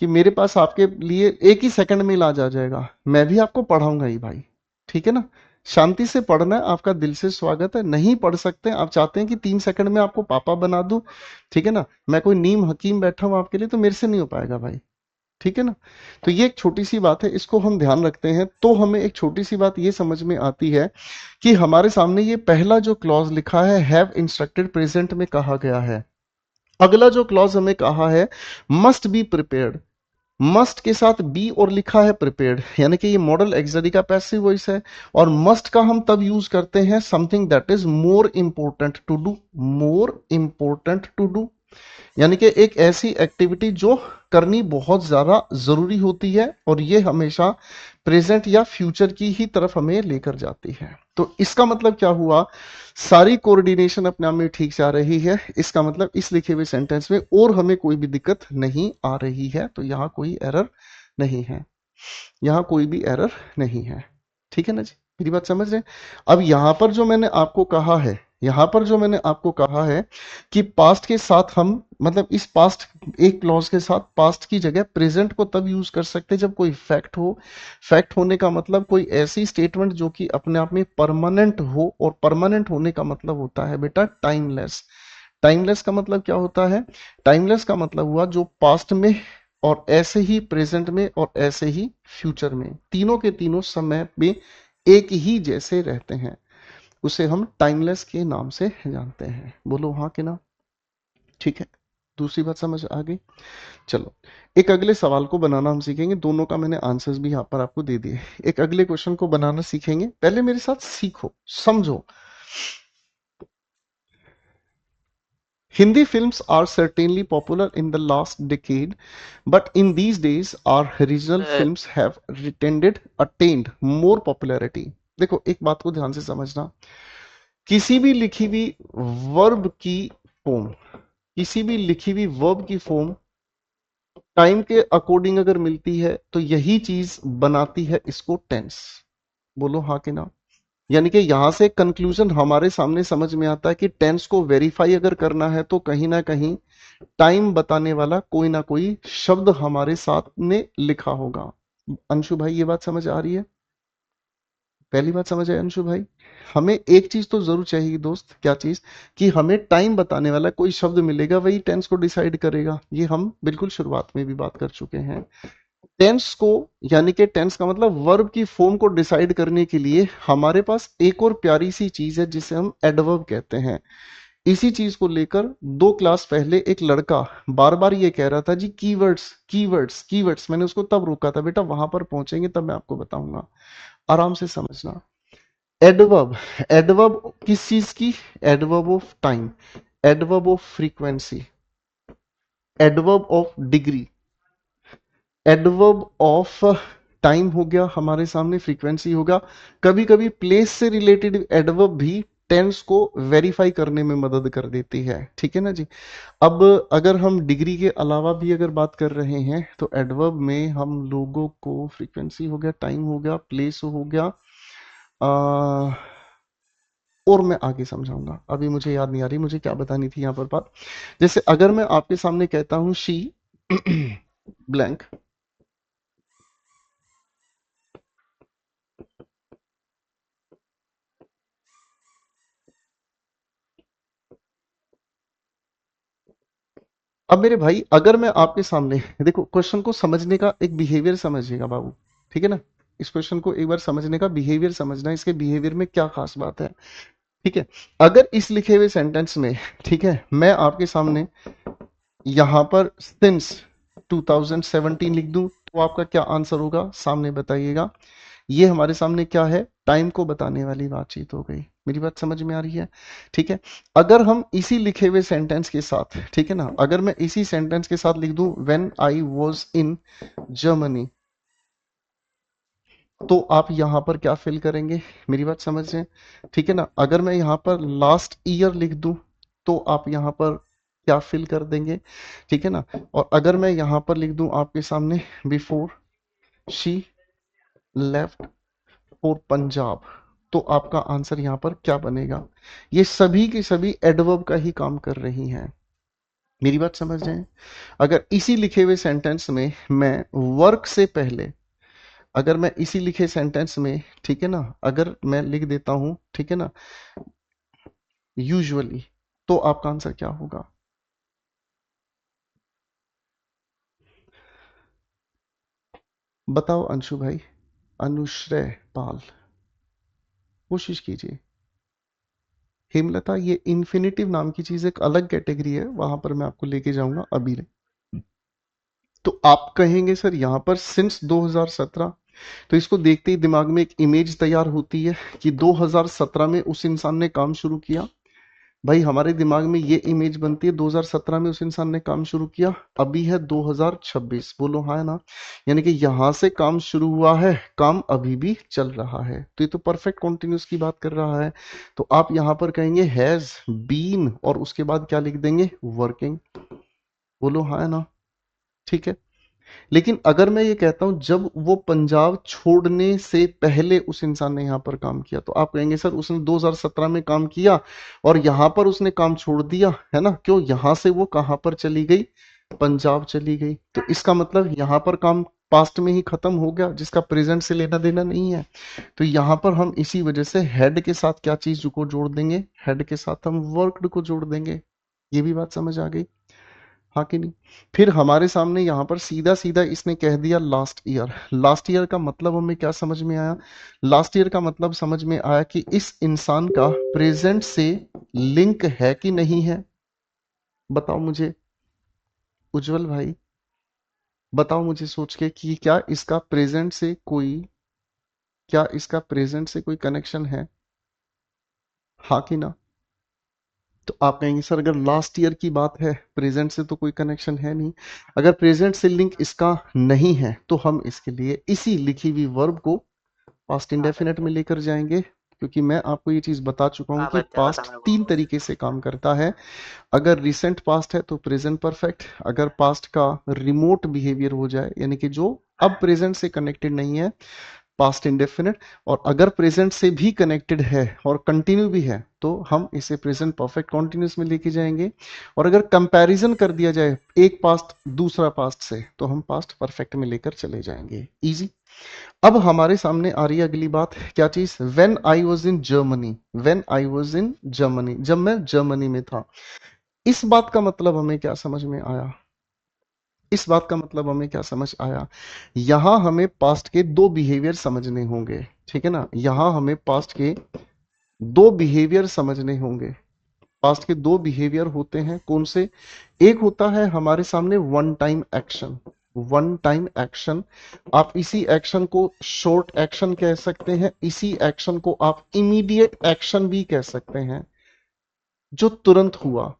कि मेरे पास आपके लिए एक ही सेकंड में इलाज आ जाएगा। मैं भी आपको पढ़ाऊंगा ही भाई, ठीक है ना। शांति से पढ़ना है, आपका दिल से स्वागत है। नहीं पढ़ सकते, आप चाहते हैं कि 3 सेकंड में आपको पापा बना दूं, ठीक है ना, मैं कोई नीम हकीम बैठा हूं आपके लिए, तो मेरे से नहीं हो पाएगा भाई, ठीक है ना। तो ये एक छोटी सी बात है, इसको हम ध्यान रखते हैं तो हमें एक छोटी सी बात ये समझ में आती है कि हमारे सामने ये पहला जो क्लॉज लिखा है हैव इंस्ट्रक्टेड प्रेजेंट में कहा गया है। अगला जो क्लॉज हमें कहा है मस्ट बी प्रिपेयर्ड, मस्ट के साथ बी और लिखा है प्रिपेयर्ड, यानी कि ये मॉडल एक्सडी का पैसिव वॉइस है। और मस्ट का हम तब यूज करते हैं something that is more important to do, more important to do, यानी कि एक ऐसी एक्टिविटी जो करनी बहुत ज्यादा जरूरी होती है, और ये हमेशा प्रेजेंट या फ्यूचर की ही तरफ हमें लेकर जाती है। तो इसका मतलब क्या हुआ, सारी कोऑर्डिनेशन अपने आप में ठीक से आ रही है। इसका मतलब इस लिखे हुए सेंटेंस में और हमें कोई भी दिक्कत नहीं आ रही है, तो यहां कोई एरर नहीं है, यहां कोई भी एरर नहीं है। ठीक है ना जी, मेरी बात समझ रहे हैं? अब यहां पर जो मैंने आपको कहा है, यहां पर जो मैंने आपको कहा है कि पास्ट के साथ हम, मतलब इस पास्ट, एक क्लॉज के साथ पास्ट की जगह प्रेजेंट को तब यूज कर सकते हैं जब कोई फैक्ट हो। फैक्ट होने का मतलब कोई ऐसी स्टेटमेंट जो कि अपने आप में परमानेंट हो, और परमानेंट होने का मतलब होता है बेटा टाइमलेस। टाइमलेस का मतलब क्या होता है? टाइमलेस का मतलब हुआ जो पास्ट में और ऐसे ही प्रेजेंट में और ऐसे ही फ्यूचर में, तीनों के तीनों समय में एक ही जैसे रहते हैं, उसे हम टाइमलेस के नाम से जानते हैं। बोलो हाँ कि ना? ठीक है, दूसरी बात समझ आ गई? चलो, एक अगले सवाल को बनाना हम सीखेंगे, दोनों का मैंने आंसर्स भी यहाँ पर आपको दे दिए। एक अगले क्वेश्चन को बनाना सीखेंगे, पहले मेरे साथ सीखो, समझो। Hindi films are certainly popular in the last decade, but in these days our regional films have attained more popularity. देखो एक बात को ध्यान से समझना, किसी भी लिखी हुई वर्ब की फॉर्म, किसी भी लिखी हुई वर्ब की फॉर्म टाइम के अकॉर्डिंग अगर मिलती है तो यही चीज बनाती है इसको टेंस। बोलो हाँ कि ना? यानी कि यहां से कंक्लूजन हमारे सामने समझ में आता है कि टेंस को वेरीफाई अगर करना है तो कहीं ना कहीं टाइम बताने वाला कोई ना कोई शब्द हमारे साथ में लिखा होगा। अंशु भाई ये बात समझ आ रही है? पहली बात समझ आए अंशु भाई? हमें एक चीज तो जरूर चाहिए दोस्त, क्या चीज, कि हमें टाइम बताने वाला कोई शब्द मिलेगा, वही टेंस को डिसाइड करेगा। ये हम बिल्कुल शुरुआत में भी बात कर चुके हैं। टेंस को, यानी कि टेंस का मतलब वर्ब की फॉर्म को डिसाइड करने के लिए हमारे पास एक और प्यारी सी चीज है जिसे हम एडवर्ब कहते हैं। इसी चीज को लेकर 2 क्लास पहले एक लड़का बार बार ये कह रहा था जी कीवर्ड्स कीवर्ड्स कीवर्ड्स, मैंने उसको तब रोका था, बेटा वहां पर पहुंचेंगे तब मैं आपको बताऊंगा, आराम से समझना। एडवर्ब, एडवर्ब किस चीज की? Adverb of time, adverb of frequency, adverb of degree, adverb of time हो गया हमारे सामने, फ्रीक्वेंसी होगा। कभी कभी प्लेस से रिलेटेड एडवर्ब भी टेंस को वेरीफाई करने में मदद कर देती है। ठीक है ना जी। अब अगर हम डिग्री के अलावा भी अगर बात कर रहे हैं तो एडवर्ब में हम लोगों को, फ्रीक्वेंसी हो गया, टाइम हो गया, प्लेस हो गया, आ, और मैं आगे समझाऊंगा, अभी मुझे याद नहीं आ रही मुझे क्या बतानी थी यहाँ पर बात। जैसे अगर मैं आपके सामने कहता हूं शी ब्लैंक, अब मेरे भाई अगर मैं आपके सामने, देखो क्वेश्चन को समझने का एक बिहेवियर समझिएगा बाबू, ठीक है ना। इस क्वेश्चन को एक बार समझने का बिहेवियर समझना, इसके बिहेवियर में क्या खास बात है। ठीक है, अगर इस लिखे हुए सेंटेंस में, ठीक है, मैं आपके सामने यहां पर सिंस 2017 लिख दूं तो आपका क्या आंसर होगा, सामने बताइएगा। ये हमारे सामने क्या है, टाइम को बताने वाली बातचीत हो गई। मेरी बात समझ में आ रही है? ठीक है। अगर हम इसी लिखे हुए सेंटेंस के साथ, ठीक है ना, अगर मैं इसी सेंटेंस के साथ लिख दूं when I was in Germany, तो आप यहां पर क्या फिल करेंगे? मेरी बात समझ रहे हैं? ठीक है ना। अगर मैं यहां पर लास्ट ईयर लिख दूं, तो आप यहां पर क्या फिल कर देंगे? ठीक है ना। और अगर मैं यहां पर लिख दूं आपके सामने before she left for Punjab, तो आपका आंसर यहां पर क्या बनेगा? ये सभी की सभी एडवर्ब का ही काम कर रही हैं। मेरी बात समझ रहे हैं? अगर इसी लिखे हुए सेंटेंस में मैं वर्क से पहले, अगर मैं इसी लिखे सेंटेंस में, ठीक है ना, अगर मैं लिख देता हूं, ठीक है ना, यूजुअली, तो आपका आंसर क्या होगा? बताओ अंशु भाई, अनुश्रय पाल, कोशिश कीजिए। हेमलता, ये इन्फिनेटिव नाम की चीज एक अलग कैटेगरी है, वहां पर मैं आपको लेके जाऊंगा अभी नहीं। तो आप कहेंगे सर यहां पर सिंस 2017, तो इसको देखते ही दिमाग में एक इमेज तैयार होती है कि 2017 में उस इंसान ने काम शुरू किया। भाई हमारे दिमाग में ये इमेज बनती है 2017 में उस इंसान ने काम शुरू किया, अभी है 2026, बोलो हाँ है ना। यानी कि यहां से काम शुरू हुआ है, काम अभी भी चल रहा है, तो ये तो परफेक्ट कॉन्टिन्यूस की बात कर रहा है। तो आप यहां पर कहेंगे हैज बीन और उसके बाद क्या लिख देंगे? वर्किंग, बोलो हाँ है ना। ठीक है। लेकिन अगर मैं ये कहता हूं जब वो पंजाब छोड़ने से पहले उस इंसान ने यहां पर काम किया, तो आप कहेंगे सर उसने 2017 में काम किया और यहां पर उसने काम छोड़ दिया है ना, क्यों? यहां से वो कहां पर चली गई? पंजाब चली गई। तो इसका मतलब यहां पर काम पास्ट में ही खत्म हो गया, जिसका प्रेजेंट से लेना देना नहीं है। तो यहां पर हम इसी वजह से हेड के साथ क्या चीज को जोड़ देंगे? हेड के साथ हम वर्कड को जोड़ देंगे। ये भी बात समझ आ गई? हाँ कि नहीं? फिर हमारे सामने यहाँ पर सीधा सीधा इसने कह दिया लास्ट ईयर। लास्ट ईयर का मतलब हमें क्या समझ में आया? लास्ट ईयर का मतलब समझ में आया कि इस इंसान का प्रेजेंट से लिंक है कि नहीं है? बताओ मुझे उज्जवल भाई, बताओ मुझे सोच के कि क्या इसका प्रेजेंट से कोई, क्या इसका प्रेजेंट से कोई कनेक्शन है? हाँ कि ना? तो आप कहेंगे सर अगर लास्ट ईयर की बात है, प्रेजेंट से तो कोई कनेक्शन है नहीं। अगर प्रेजेंट से लिंक इसका नहीं है, तो हम इसके लिए इसी लिखी हुई वर्ब को पास्ट हाँ इंडेफिनेट बच्चा। में लेकर जाएंगे, क्योंकि मैं आपको ये चीज बता चुका हूं हाँ कि बच्चा बता पास्ट मेरे को। 3 तरीके से काम करता है। अगर रिसेंट पास्ट है तो प्रेजेंट परफेक्ट, अगर पास्ट का रिमोट बिहेवियर हो जाए यानी कि जो अब प्रेजेंट से कनेक्टेड नहीं है, पास्ट इंडेफिनिट। और अगर प्रेजेंट से भी कनेक्टेड है और कंटिन्यू भी है, तो हम इसे प्रेजेंट परफेक्ट कॉन्टिन्यूस में लेके जाएंगे। और अगर कंपैरिजन कर दिया जाए एक पास्ट दूसरा पास्ट से, तो हम पास्ट परफेक्ट में लेकर चले जाएंगे। इजी। अब हमारे सामने आ रही है अगली बात, क्या चीज? When I was in Germany. When I was in Germany, जब मैं जर्मनी में था। इस बात का मतलब हमें क्या समझ में आया? इस बात का मतलब हमें क्या समझ आया? यहां हमें पास्ट के दो बिहेवियर समझने होंगे, ठीक है ना। यहां हमें पास्ट के दो बिहेवियर समझने होंगे। पास्ट के दो बिहेवियर होते हैं, कौन से? एक होता है हमारे सामने one time action. One time action, आप इसी एक्शन को शॉर्ट एक्शन कह सकते हैं, इसी एक्शन को आप इमीडिएट एक्शन भी कह सकते हैं, जो तुरंत हुआ।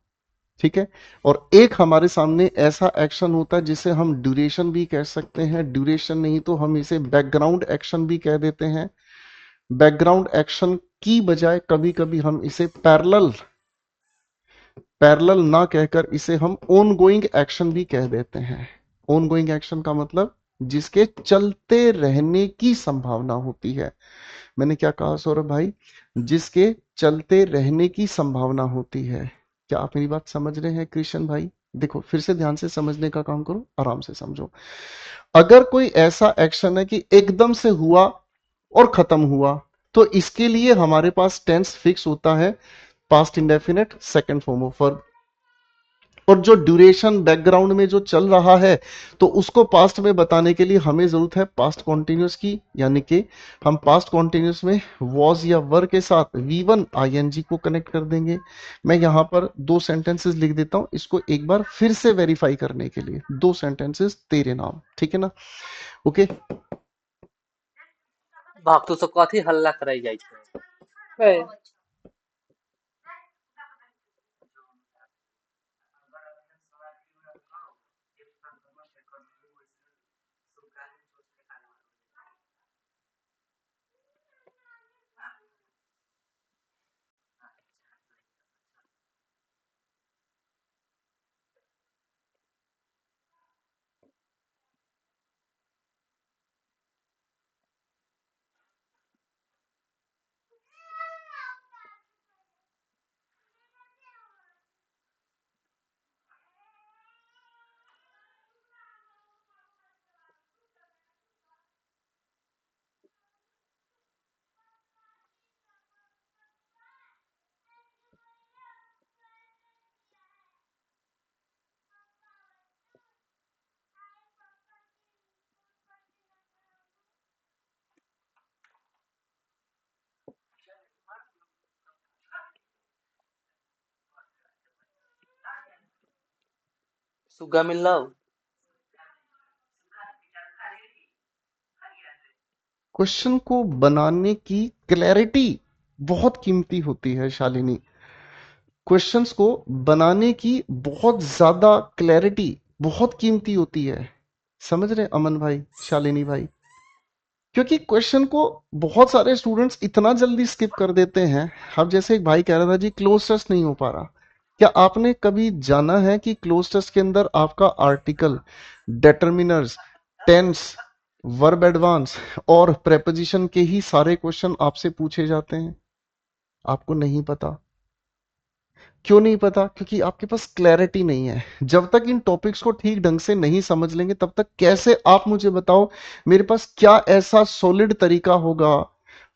ठीक है। और एक हमारे सामने ऐसा एक्शन होता है जिसे हम ड्यूरेशन भी कह सकते हैं, ड्यूरेशन नहीं तो हम इसे बैकग्राउंड एक्शन भी कह देते हैं। बैकग्राउंड एक्शन की बजाय कभी कभी हम इसे पैरेलल, पैरेलल ना कहकर इसे हम ऑन गोइंग एक्शन भी कह देते हैं। ऑन गोइंग एक्शन का मतलब जिसके चलते रहने की संभावना होती है। मैंने क्या कहा सौरभ भाई? जिसके चलते रहने की संभावना होती है। क्या आप मेरी बात समझ रहे हैं कृष्ण भाई? देखो फिर से ध्यान से समझने का काम करो, आराम से समझो। अगर कोई ऐसा एक्शन है कि एकदम से हुआ और खत्म हुआ, तो इसके लिए हमारे पास टेंस फिक्स होता है, past indefinite second form of verb. और जो ड्यूरेशन बैकग्राउंड में जो चल रहा है, तो उसको पास्ट में बताने के लिए हमें जरूरत है पास्ट कॉन्टिन्यूस की, यानी कि हम पास्ट कॉन्टिन्यूस में वॉज या वर के साथ वी1 आईएनजी को कनेक्ट कर देंगे। मैं यहां पर दो सेंटेंसेस लिख देता हूं, इसको एक बार फिर से वेरीफाई करने के लिए। दो सेंटेंसेस तेरे नाम, ठीक है ना? ओके। बाप तू सब कथी हल्ला कराई जाइ छै। ए, सुगा मिल रहा हो। क्वेश्चन को बनाने की क्लैरिटी बहुत कीमती होती है शालिनी। क्वेश्चंस को बनाने की बहुत ज्यादा क्लैरिटी बहुत कीमती होती है। समझ रहे अमन भाई, शालिनी भाई? क्योंकि क्वेश्चन को बहुत सारे स्टूडेंट्स इतना जल्दी स्किप कर देते हैं। अब जैसे एक भाई कह रहा था जी क्लोज टेस्ट नहीं हो पा रहा। क्या आपने कभी जाना है कि क्लोज टेस्ट के अंदर आपका आर्टिकल, डेटर्मिनर्स, टेंस, वर्ब एडवांस और प्रेपोजिशन के ही सारे क्वेश्चन आपसे पूछे जाते हैं? आपको नहीं पता। क्यों नहीं पता? क्योंकि आपके पास क्लैरिटी नहीं है। जब तक इन टॉपिक्स को ठीक ढंग से नहीं समझ लेंगे तब तक कैसे, आप मुझे बताओ, मेरे पास क्या ऐसा सॉलिड तरीका होगा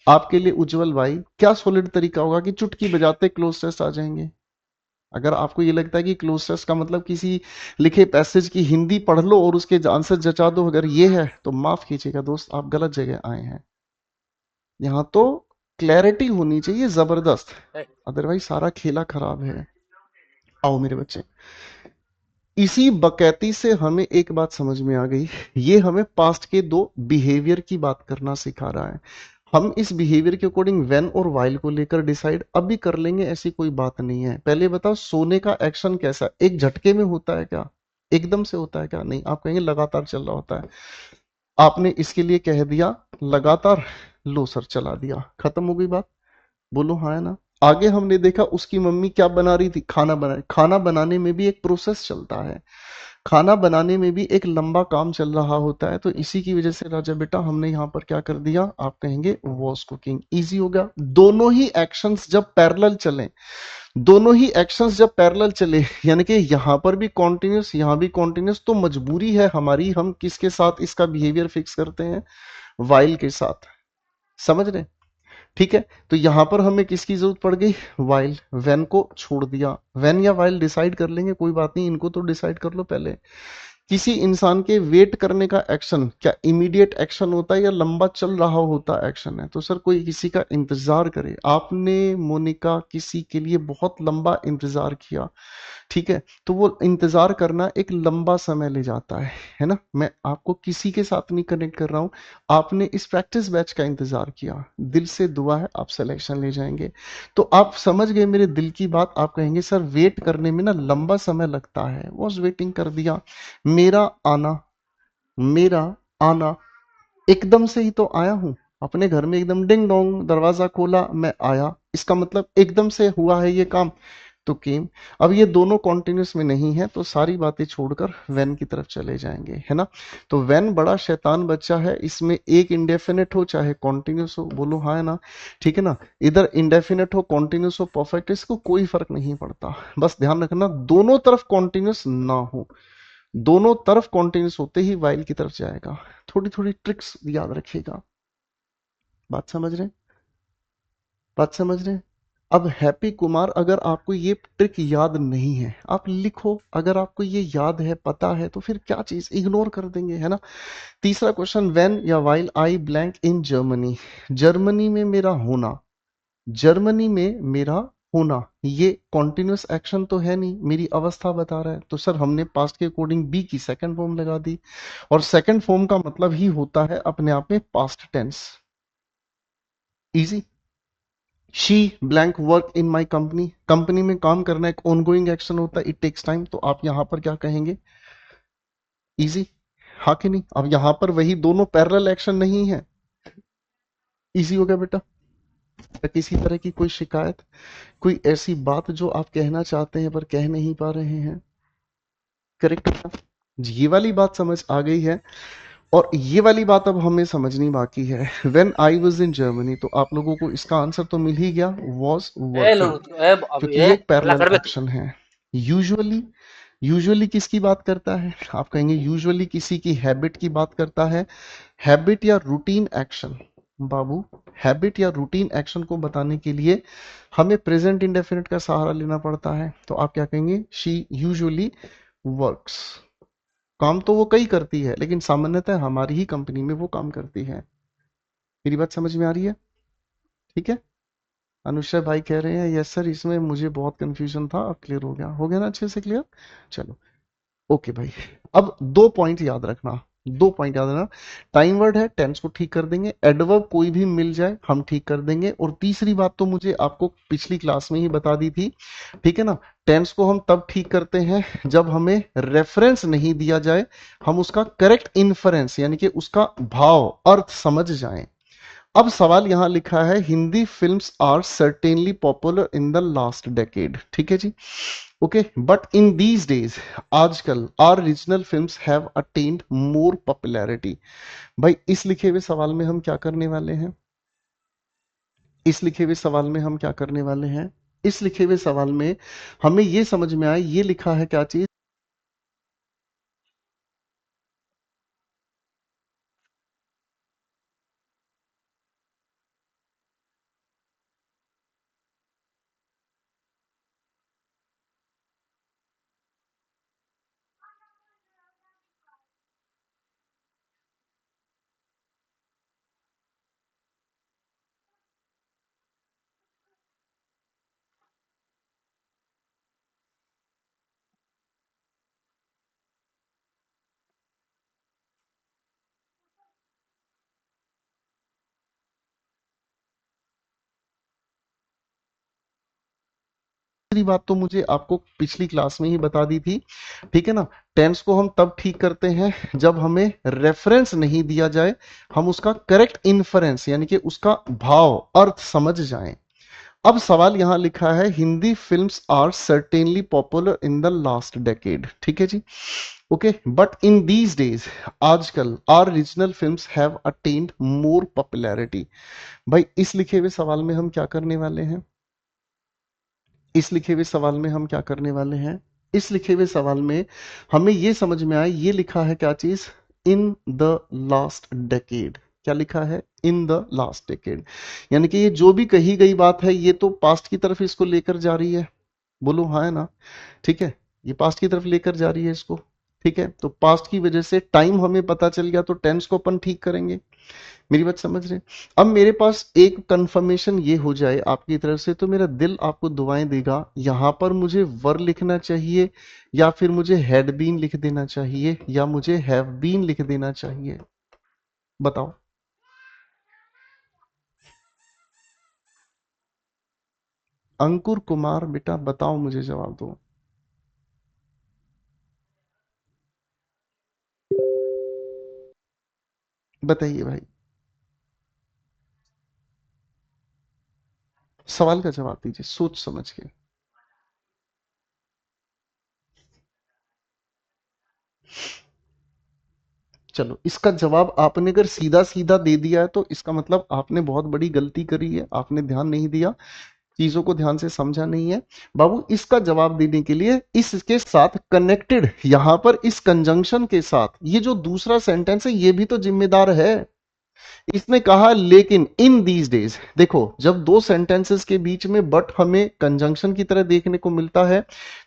आपके लिए उज्जवल भाई, क्या सॉलिड तरीका होगा कि चुटकी बजाते क्लोज टेस्ट आ जाएंगे? अगर आपको ये लगता है कि क्लोज टेस्ट का मतलब किसी लिखे पैसेज की हिंदी पढ़ लो और उसके आंसर जचा दो, अगर ये है तो माफ कीजिएगा दोस्त, आप गलत जगह आए हैं। यहाँ तो क्लैरिटी होनी चाहिए जबरदस्त, ए, अदरवाइज सारा खेला खराब है। आओ मेरे बच्चे, इसी बकैती से हमें एक बात समझ में आ गई। ये हमें पास्ट के दो बिहेवियर की बात करना सिखा रहा है। हम इस बिहेवियर के अकॉर्डिंग व्हेन और व्हाइल को लेकर डिसाइड अभी कर लेंगे, ऐसी कोई बात नहीं है। पहले बताओ, सोने का एक्शन कैसा, एक झटके में होता है क्या? एकदम से होता है क्या? नहीं। आप कहेंगे लगातार चल रहा होता है। आपने इसके लिए कह दिया लगातार, लो सर चला दिया, खत्म हो गई बात। बोलो हाँ है ना? आगे हमने देखा उसकी मम्मी क्या बना रही थी, खाना बना रही। खाना बनाने में भी एक प्रोसेस चलता है, खाना बनाने में भी एक लंबा काम चल रहा होता है। तो इसी की वजह से राजा बेटा हमने यहाँ पर क्या कर दिया, आप कहेंगे वॉज कुकिंग। इजी हो गया। दोनों ही एक्शंस जब पैरेलल चलें, दोनों ही एक्शंस जब पैरेलल चले, यानी कि यहाँ पर भी कॉन्टिन्यूस यहाँ भी कॉन्टिन्यूस, तो मजबूरी है हमारी, हम किसके साथ इसका बिहेवियर फिक्स करते हैं? वाइल के साथ। समझ रहे? ठीक है। तो यहां पर हमें किसकी जरूरत पड़ गई? वाइल। वेन को छोड़ दिया। वेन या वाइल डिसाइड कर लेंगे, कोई बात नहीं, इनको तो डिसाइड कर लो पहले। किसी इंसान के वेट करने का एक्शन क्या इमीडिएट एक्शन होता है या लंबा चल रहा होता एक्शन है? तो सर कोई किसी का इंतजार करे। आपने मोनिका किसी के लिए बहुत लंबा इंतजार किया, ठीक है, तो वो इंतजार करना एक लंबा समय ले जाता है ना? मैं आपको किसी के साथ नहीं कनेक्ट कर रहा हूं। आपने इस प्रैक्टिस बैच का इंतजार किया, दिल से दुआ है आप सिलेक्शन ले जाएंगे। तो आप समझ गए मेरे दिल की बात। आप कहेंगे सर वेट करने में ना लंबा समय लगता है, वॉज वेटिंग कर दिया। मेरा आना, मेरा आना एकदम से ही तो आया हूं। अपने घर में एकदम डिंग डोंग दरवाजा खोला, मैं आया, इसका मतलब एकदम से हुआ है ये काम, तो केम। अब ये दोनों कॉन्टिन्यूस में नहीं है, तो सारी बातें छोड़कर वेन की तरफ चले जाएंगे, है ना? तो वेन बड़ा शैतान बच्चा है, इसमें एक इंडेफिनिट हो चाहे कॉन्टिन्यूस हो, बोलो हाँ है ना? ठीक है ना? इधर इंडेफिनिट हो, कॉन्टिन्यूस हो, परफेक्ट, इसको कोई फर्क नहीं पड़ता। बस ध्यान रखना दोनों तरफ कॉन्टिन्यूस ना हो। दोनों तरफ कॉन्टिन्यूस होते ही वाइल की तरफ जाएगा। थोड़ी थोड़ी ट्रिक्स याद रखिएगा। बात समझ रहे? बात समझ रहे? अब हैप्पी कुमार, अगर आपको ये ट्रिक याद नहीं है आप लिखो, अगर आपको ये याद है पता है तो फिर क्या चीज इग्नोर कर देंगे, है ना? तीसरा क्वेश्चन, व्हेन या while I blank in Germany. Germany में मेरा होना, जर्मनी में मेरा होना, ये कॉन्टिन्यूस एक्शन तो है नहीं, मेरी अवस्था बता रहा है। तो सर हमने पास्ट के अकॉर्डिंग बी की सेकंड फॉर्म लगा दी, और सेकंड फॉर्म का मतलब ही होता है अपने आप में past tense. Easy. She blank work in my company, company में काम करना एक ऑनगोइंग एक्शन होता है, इट टेक्स टाइम। तो आप यहां पर क्या कहेंगे? इजी। हाँ कि नहीं? अब यहां पर वही दोनों पैरेलल एक्शन नहीं है। इजी हो गया बेटा? या किसी तरह की कोई शिकायत, कोई ऐसी बात जो आप कहना चाहते हैं पर कह नहीं पा रहे हैं? करेक्ट है ना? ये वाली बात समझ आ गई है। और ये वाली बात अब हमें समझनी बाकी है। When I was in Germany, तो आप लोगों को इसका आंसर तो मिल ही गया, वॉज ए वर्किंग, लो ए अबे क्योंकि ये एक हल्ला पैरेलल कर बे तू। एक्शन है। यूजुअली, यूजुअली किसकी बात करता है? आप कहेंगे यूजुअली किसी की हैबिट की बात करता है। हैबिट या रूटीन एक्शन, बाबू, हैबिट या रूटीन एक्शन को बताने के लिए हमें प्रेजेंट इंडेफिनिट का सहारा लेना पड़ता है। तो आप क्या कहेंगे? She usually works. काम तो वो कई करती है, लेकिन सामान्यतः हमारी ही कंपनी में वो काम करती है। मेरी बात समझ में आ रही है? ठीक है। अनुष्य भाई कह रहे हैं यस सर, इसमें मुझे बहुत कंफ्यूजन था, अब क्लियर हो गया, हो गया ना अच्छे से क्लियर? चलो। ओके भाई। अब दो पॉइंट याद रखना, दो पॉइंट याद रखना। टाइम वर्ड है, टेंस को ठीक कर देंगे, एडवर्ब कोई भी मिल जाए हम ठीक कर देंगे। और तीसरी बात तो मुझे आपको पिछली क्लास में ही बता दी थी, ठीक है ना। टेंस को हम तब ठीक करते हैं जब हमें रेफरेंस नहीं दिया जाए, हम उसका करेक्ट इन्फरेंस यानी कि उसका भाव अर्थ समझ जाएं। अब सवाल यहां लिखा है, Hindi films are certainly popular in the last decade, ठीक है जी। Okay, but in these days, आजकल, are regional films have attend more popularity. भाई इस लिखे हुए सवाल में हम क्या करने वाले हैं, इस लिखे हुए सवाल में हम क्या करने वाले हैं, इस लिखे हुए सवाल में हमें ये समझ में आए, ये लिखा है क्या चीज। दूसरी बात तो मुझे आपको पिछली क्लास में ही बता दी थी, ठीक है ना। टेंस को हम तब ठीक करते हैं जब हमें रेफरेंस नहीं दिया जाए, हम उसका करेक्ट इन्फरेंस यानी कि उसका भाव अर्थ समझ जाएं। अब सवाल यहां लिखा है, Hindi films are certainly popular in the last decade, ठीक है जी। Okay, but in these days, आजकल, are regional films have attend more popularity. भाई इस लिखे हुए सवाल में हम क्या करने वाले हैं, इस लिखे हुए सवाल में हम क्या करने वाले हैं, इस लिखे हुए सवाल में हमें ये समझ में आए, ये लिखा है क्या चीज, इन द लास्ट डेकेड। क्या लिखा है, इन द लास्ट डेकेड। यानी कि ये जो भी कही गई बात है ये तो पास्ट की तरफ इसको लेकर जा रही है। बोलो हाँ है ना, ठीक है। ये पास्ट की तरफ लेकर जा रही है इसको, ठीक है। तो पास्ट की वजह से टाइम हमें पता चल गया, तो टेंस को अपन ठीक करेंगे। मेरी बात समझ रहे हैं? अब मेरे पास एक कंफर्मेशन ये हो जाए आपकी तरफ से, तो मेरा दिल आपको दुआएं देगा। यहां पर मुझे वर लिखना चाहिए, या फिर मुझे हैड बीन लिख देना चाहिए, या मुझे हैव बीन लिख देना चाहिए, बताओ। अंकुर कुमार बेटा बताओ, मुझे जवाब दो। बताइए भाई, सवाल का जवाब दीजिए सोच समझ के। चलो, इसका जवाब आपने अगर सीधा सीधा दे दिया है तो इसका मतलब आपने बहुत बड़ी गलती करी है, आपने ध्यान नहीं दिया, चीजों को ध्यान से समझा नहीं है। बाबू इसका जवाब देने के लिए इसके साथ कनेक्टेड, यहां पर इस कंजंक्शन के साथ ये जो दूसरा सेंटेंस है ये भी तो जिम्मेदार है। इसने कहा लेकिन इन दीज डेज, देखो जब दो सेंटेंसेस के बीच में बट हमें कंजंक्शन की तरह देखने को मिलता है,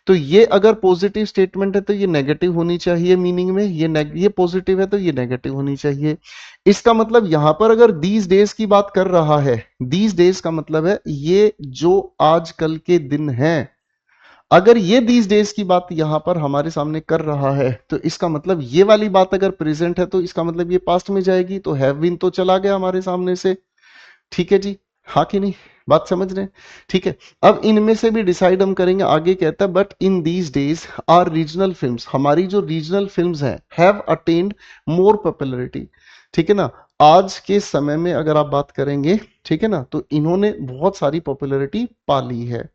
तो ये अगर पॉजिटिव स्टेटमेंट है तो ये नेगेटिव होनी चाहिए मीनिंग में, ये पॉजिटिव है तो ये नेगेटिव होनी चाहिए। इसका मतलब यहां पर अगर दीज डेज की बात कर रहा है, दीज डेज का मतलब है ये जो आजकल के दिन हैं। अगर ये दीज डेज की बात यहां पर हमारे सामने कर रहा है, तो इसका मतलब ये वाली बात अगर प्रेजेंट है तो इसका मतलब ये पास्ट में जाएगी, तो हैव बीन तो चला गया हमारे सामने से। ठीक है जी, हाँ कि नहीं, बात समझ रहे हैं? ठीक है। अब इनमें से भी डिसाइड हम करेंगे। आगे कहता है, but in these days are regional films, हमारी जो रीजनल फिल्म्स हैं, हैव अटेन्ड मोर पॉपुलैरिटी। ठीक है ना, आज के समय में अगर आप बात करेंगे, ठीक है ना, तो इन्होंने बहुत सारी पॉपुलैरिटी पा ली है।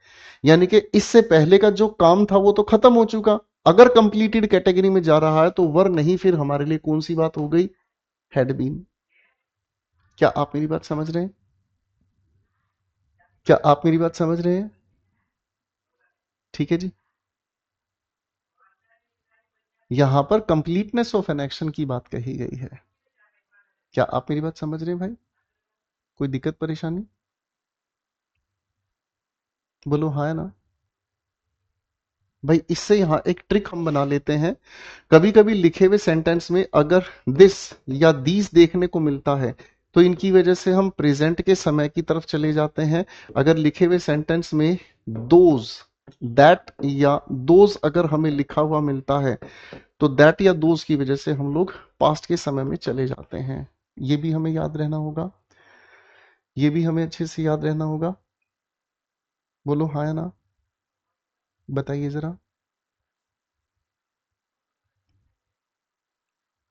यानी कि इससे पहले का जो काम था वो तो खत्म हो चुका। अगर कंप्लीटेड कैटेगरी में जा रहा है तो वर नहीं, फिर हमारे लिए कौन सी बात हो गई, हैड बीन। क्या आप मेरी बात समझ रहे हैं? क्या आप मेरी बात समझ रहे हैं? ठीक है जी। यहां पर कंप्लीटनेस ऑफ एन एक्शन की बात कही गई है। क्या आप मेरी बात समझ रहे हैं भाई? कोई दिक्कत परेशानी? बोलो हाँ है ना। भाई इससे यहां एक ट्रिक हम बना लेते हैं। कभी कभी लिखे हुए सेंटेंस में अगर दिस या दीज देखने को मिलता है, तो इनकी वजह से हम प्रेजेंट के समय की तरफ चले जाते हैं। अगर लिखे हुए सेंटेंस में दोज दैट या दोज अगर हमें लिखा हुआ मिलता है तो दैट या दोज की वजह से हम लोग पास्ट के समय में चले जाते हैं। ये भी हमें याद रहना होगा, ये भी हमें अच्छे से याद रहना होगा। बोलो हाँ या ना, बताइए जरा।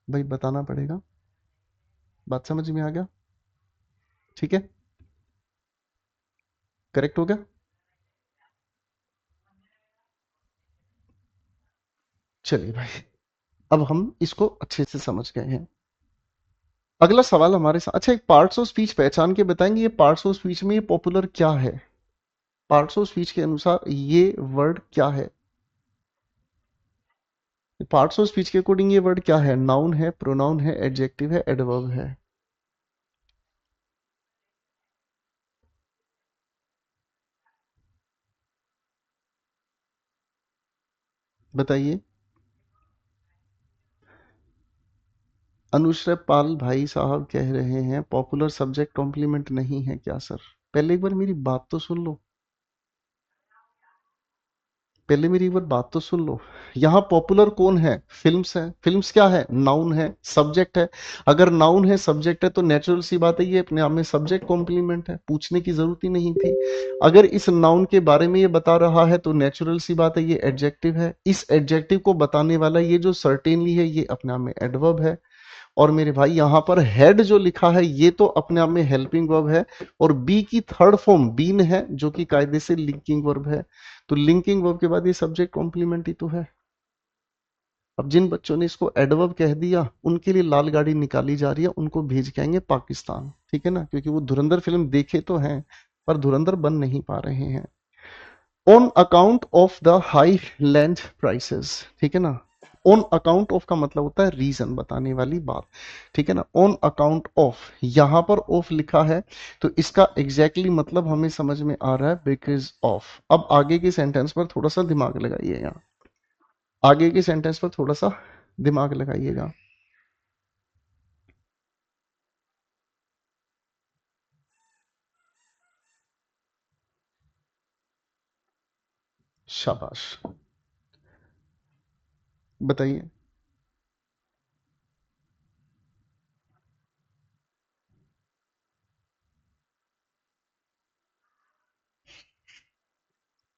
भाई बताना पड़ेगा। बात समझ में आ गया? ठीक है, करेक्ट हो गया। चलिए भाई, अब हम इसको अच्छे से समझ गए हैं। अगला सवाल हमारे साथ, अच्छा एक पार्ट्स ऑफ स्पीच पहचान के बताएंगे, ये पार्ट्स ऑफ स्पीच में ये पॉपुलर क्या है? पार्ट्स ऑफ स्पीच के अनुसार ये वर्ड क्या है? पार्ट्स ऑफ स्पीच के अकॉर्डिंग ये वर्ड क्या है? नाउन है, प्रोनाउन है, एडजेक्टिव है, एडवर्ब है? बताइए। अनुश्रय पाल भाई साहब कह रहे हैं पॉपुलर सब्जेक्ट कॉम्प्लीमेंट नहीं है क्या सर? पहले एक बार मेरी बात तो सुन लो, पहले मेरी एक बार बात तो सुन लो। यहाँ पॉपुलर कौन है? फिल्म्स है। फिल्म्स क्या है? नाउन है, सब्जेक्ट है। अगर नाउन है, सब्जेक्ट है, तो नेचुरल सी बात है ये अपने आप में सब्जेक्ट कॉम्प्लीमेंट है, पूछने की जरूरत ही नहीं थी। अगर इस नाउन के बारे में ये बता रहा है तो नेचुरल सी बात है ये एडजेक्टिव है। इस एडजेक्टिव को बताने वाला ये जो सर्टेनली है ये अपने आप में एडवर्ब है। और मेरे भाई यहाँ पर हेड जो लिखा है ये तो अपने आप में हेल्पिंग वर्ब है, और बी की थर्ड फॉर्म बीन है जो कि कायदे से लिंकिंग वर्ब है। तो लिंकिंग वर्ब के बाद ये सब्जेक्ट कॉम्प्लीमेंट ही तो है। अब जिन बच्चों ने इसको एडवर्ब कह दिया उनके लिए लाल गाड़ी निकाली जा रही है, उनको भेज के आएंगे पाकिस्तान, ठीक है ना, क्योंकि वो धुरंधर फिल्म देखे तो हैं पर धुरंधर बन नहीं पा रहे हैं। On account of the high land prices, ठीक है ना। ऑन अकाउंट ऑफ का मतलब होता है रीजन, बताने वाली बात, ठीक है ना। ऑन अकाउंट ऑफ, यहां पर ऑफ लिखा है तो इसका एग्जैक्टली मतलब हमें समझ में आ रहा है बिकॉज ऑफ। अब आगे के सेंटेंस पर थोड़ा सा दिमाग लगाइएगा, आगे के सेंटेंस पर थोड़ा सा दिमाग लगाइएगा। शाबाश, बताइए।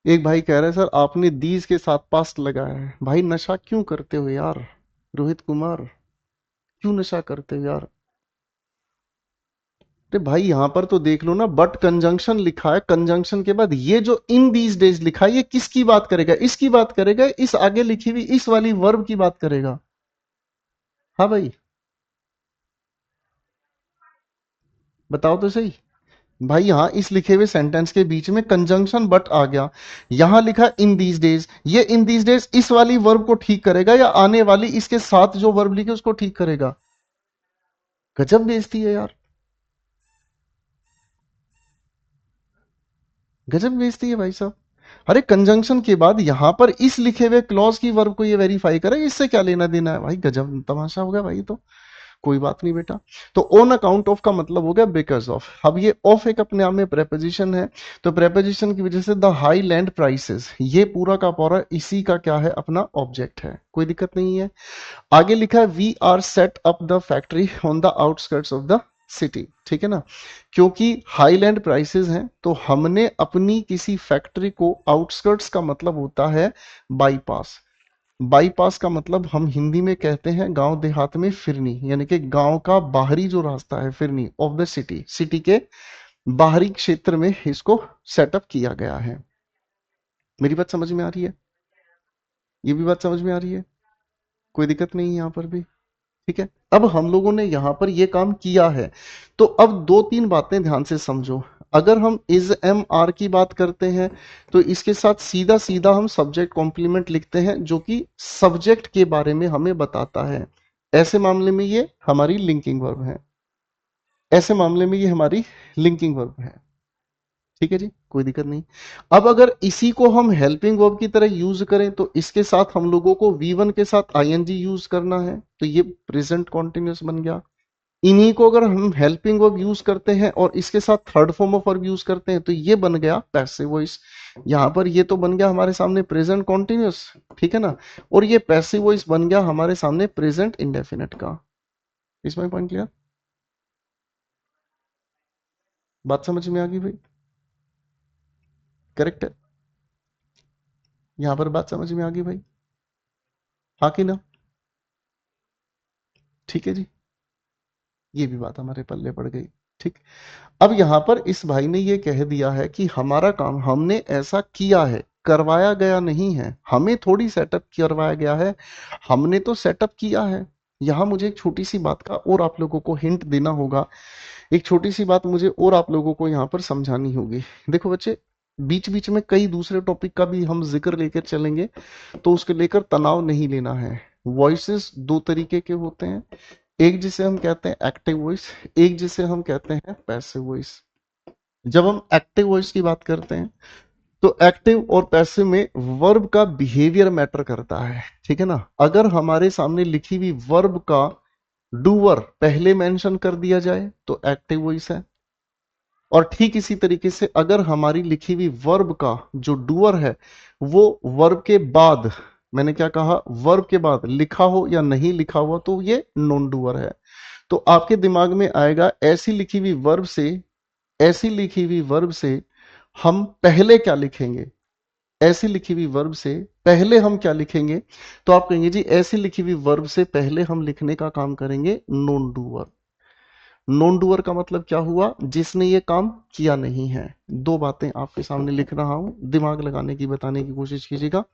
एक भाई कह रहे हैं सर आपने दीज के साथ पास्ट लगाया है। भाई नशा क्यों करते हो यार, रोहित कुमार, क्यों नशा करते हो यार? अरे भाई यहां पर तो देख लो ना, बट कंजंक्शन लिखा है, कंजंक्शन के बाद ये जो इन दीज डेज लिखा है ये किसकी बात करेगा? इसकी बात करेगा, इस आगे लिखी हुई इस वाली वर्ब की बात करेगा। हाँ भाई, बताओ तो सही। भाई यहां इस लिखे हुए सेंटेंस के बीच में कंजंक्शन बट आ गया, यहां लिखा इन दीज डेज, ये इन दीज डेज इस वाली वर्ब को ठीक करेगा या आने वाली इसके साथ जो वर्ब लिखे उसको ठीक करेगा? गजब बेइज्जती है यार, गजब बेइज्जती है भाई साहब। अरे कंजंक्शन के बाद यहां पर इस लिखे हुए क्लॉज की वर्ब को ये वेरीफाई करे, इससे क्या लेना देना है भाई? गजब तमाशा हो गया भाई। तो कोई बात नहीं बेटा। तो ऑन अकाउंट ऑफ का मतलब हो गया बिकॉज ऑफ। अब ये ऑफ एक अपने आप में प्रेपोजिशन है, तो प्रेपोजिशन की वजह से द हाई लैंड प्राइसेस, ये पूरा का पूरा इसी का क्या है? अपना ऑब्जेक्ट है, कोई दिक्कत नहीं है। आगे लिखा है we are set up the factory on the outskirts of the city, ठीक है ना। क्योंकि हाईलैंड प्राइसेस हैं तो हमने अपनी किसी फैक्ट्री को, आउटस्कर्ट्स का मतलब होता है बाईपास, बाईपास का मतलब हम हिंदी में कहते हैं गांव देहात में फिरनी, यानी कि गांव का बाहरी जो रास्ता है phirni of the city, city के बाहरी क्षेत्र में इसको सेटअप किया गया है। मेरी बात समझ में आ रही है? ये भी बात समझ में आ रही है? कोई दिक्कत नहीं है यहां पर भी, ठीक है। अब हम लोगों ने यहां पर ये काम किया है, तो अब दो तीन बातें ध्यान से समझो। अगर हम इज एम आर की बात करते हैं तो इसके साथ सीधा सीधा हम सब्जेक्ट कॉम्प्लीमेंट लिखते हैं जो कि सब्जेक्ट के बारे में हमें बताता है। ऐसे मामले में ये हमारी लिंकिंग वर्ब है, ऐसे मामले में ये हमारी लिंकिंग वर्ब है, ठीक है जी, कोई दिक्कत नहीं। अब अगर इसी को हम हेल्पिंग वर्ब की तरह यूज करें तो इसके साथ हम लोगों को V1 के साथ आईएनजी यूज करना है, तो ये प्रेजेंट कॉन्टिन्यूस बन गया। इन्हीं को अगर हम हेल्पिंग वर्ब यूज करते हैं और इसके साथ third form of verb use करते हैं तो ये बन गया पैसिव वॉइस। यहां पर ये तो बन गया हमारे सामने प्रेजेंट कॉन्टिन्यूस, ठीक है ना, और ये पैसिव वॉइस बन गया हमारे सामने प्रेजेंट इंडेफिनिट का। इसमें पॉइंट क्लियर? बात समझ में आ गई भाई? करेक्ट है? यहां पर बात समझ में आ गई भाई? हाँ कि ना? ठीक है जी, ये भी बात हमारे पल्ले पड़ गई। ठीक। अब यहां पर इस भाई ने ये कह दिया है कि हमारा काम हमने ऐसा किया है, करवाया गया नहीं है, हमें थोड़ी सेटअप करवाया गया है, हमने तो सेटअप किया है। यहां मुझे एक छोटी सी बात का और आप लोगों को हिंट देना होगा, एक छोटी सी बात मुझे और आप लोगों को यहाँ पर समझानी होगी। देखो बच्चे, बीच बीच में कई दूसरे टॉपिक का भी हम जिक्र लेकर चलेंगे, तो उसके लेकर तनाव नहीं लेना है। वॉइसेस दो तरीके के होते हैं, एक जिसे हम कहते हैं एक्टिव वॉइस, एक जिसे हम कहते हैं पैसिव वॉइस। जब हम एक्टिव वॉइस की बात करते हैं तो एक्टिव और पैसिव में वर्ब का बिहेवियर मैटर करता है, ठीक है ना। अगर हमारे सामने लिखी हुई वर्ब का डूअर पहले मेंशन कर दिया जाए तो एक्टिव वॉइस है, और ठीक इसी तरीके से अगर हमारी लिखी हुई वर्ब का जो डूअर है वो वर्ब के बाद, मैंने क्या कहा, वर्ब के बाद लिखा हो या नहीं लिखा हुआ तो ये नॉन डूअर है। तो आपके दिमाग में आएगा ऐसी लिखी हुई वर्ब से, ऐसी लिखी हुई वर्ब से हम पहले क्या लिखेंगे, ऐसी लिखी हुई वर्ब से पहले हम क्या लिखेंगे, तो आप कहेंगे जी ऐसी लिखी हुई वर्ब से पहले हम लिखने का काम करेंगे नॉन डूअर। नॉन डूअर का मतलब क्या हुआ, जिसने ये काम किया नहीं है। दो बातें आपके सामने लिख रहा हूं, दिमाग लगाने की बताने की कोशिश कीजिएगा।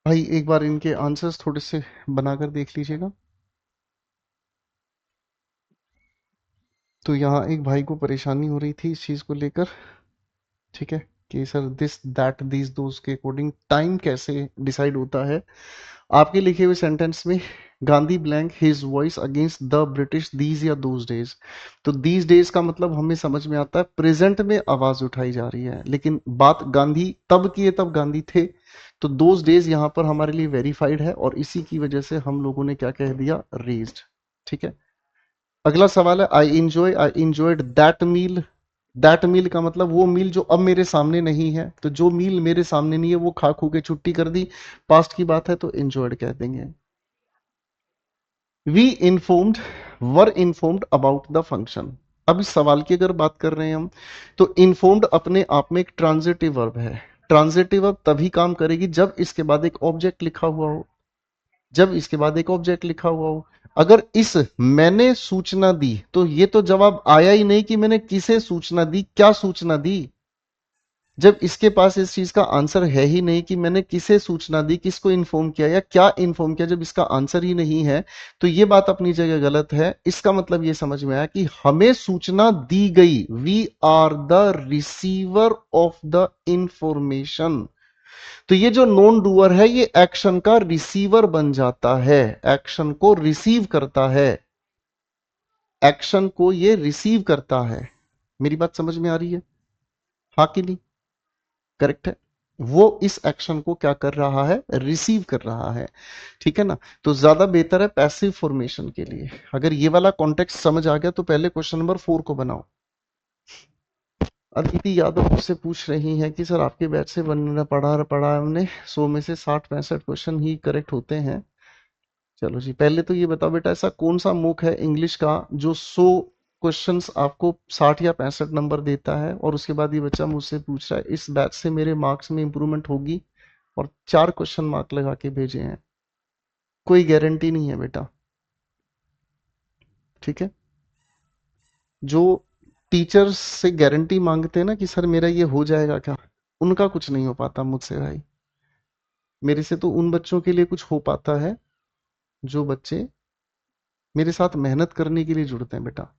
भाई एक बार इनके आंसर्स थोड़े से बनाकर देख लीजिएगा। तो यहाँ एक भाई को परेशानी हो रही थी इस चीज को लेकर, ठीक है, कि सर दिस दैट दिस दोस के अकॉर्डिंग टाइम कैसे डिसाइड होता है। आपके लिखे हुए सेंटेंस में Gandhi blank his voice against the British these या दोज डेज, तो दीज डेज का मतलब हमें समझ में आता है प्रेजेंट में आवाज उठाई जा रही है, लेकिन बात गांधी तब की है तब गांधी थे, तो दोज डेज यहाँ पर हमारे लिए वेरीफाइड है और इसी की वजह से हम लोगों ने क्या कह दिया, रेज्ड। ठीक है। अगला सवाल है, I enjoyed that meal. That meal का मतलब वो मील जो अब मेरे सामने नहीं है, तो जो मील मेरे सामने नहीं है वो खा खू के छुट्टी कर दी, पास्ट की बात है तो इंजॉयड कह देंगे। We informed, were informed about the function. अब इस सवाल की अगर बात कर रहे हैं हम, तो इन्फॉर्म्ड अपने आप में एक ट्रांजिटिव वर्ब है। ट्रांजिटिव वर्ब तभी काम करेगी जब इसके बाद एक ऑब्जेक्ट लिखा हुआ हो, जब इसके बाद एक ऑब्जेक्ट लिखा हुआ हो। अगर इस मैंने सूचना दी, तो ये तो जवाब आया ही नहीं कि मैंने किसे सूचना दी, क्या सूचना दी। जब इसके पास इस चीज का आंसर है ही नहीं कि मैंने किसे सूचना दी, किसको इन्फॉर्म किया या क्या इन्फॉर्म किया, जब इसका आंसर ही नहीं है, तो ये बात अपनी जगह गलत है। इसका मतलब ये समझ में आया कि हमें सूचना दी गई, we are the receiver of the information. तो ये जो नॉन डूअर है ये एक्शन का रिसीवर बन जाता है, एक्शन को रिसीव करता है, एक्शन को ये रिसीव करता है। मेरी बात समझ में आ रही है, हाँ कि नहीं? करेक्ट है। वो इस एक्शन को क्या कर रहा है, रिसीव कर रहा है। ठीक है ना? तो ज्यादा बेहतर है पैसिव फॉर्मेशन के लिए। अगर ये वाला कॉन्टेक्स्ट समझ आ गया तो पहले क्वेश्चन नंबर 4 को बनाओ। अदिति यादव मुझसे पूछ रही हैं कि सर आपके बैच से बनना पढ़ा पढ़ा हमने 100 में से 60-65 क्वेश्चन ही करेक्ट होते हैं। चलो जी, पहले तो ये बताओ बेटा, ऐसा कौन सा मूक है इंग्लिश का जो 100 क्वेश्चंस आपको 60 या 65 नंबर देता है, और उसके बाद ये बच्चा मुझसे पूछ रहा है इस बैच से मेरे मार्क्स में इंप्रूवमेंट होगी, और 4 क्वेश्चन मार्क लगा के भेजे हैं। कोई गारंटी नहीं है बेटा। ठीक है? जो टीचर्स से गारंटी मांगते हैं ना कि सर मेरा ये हो जाएगा क्या, उनका कुछ नहीं हो पाता मुझसे भाई। मेरे से तो उन बच्चों के लिए कुछ हो पाता है जो बच्चे मेरे साथ मेहनत करने के लिए जुड़ते हैं बेटा।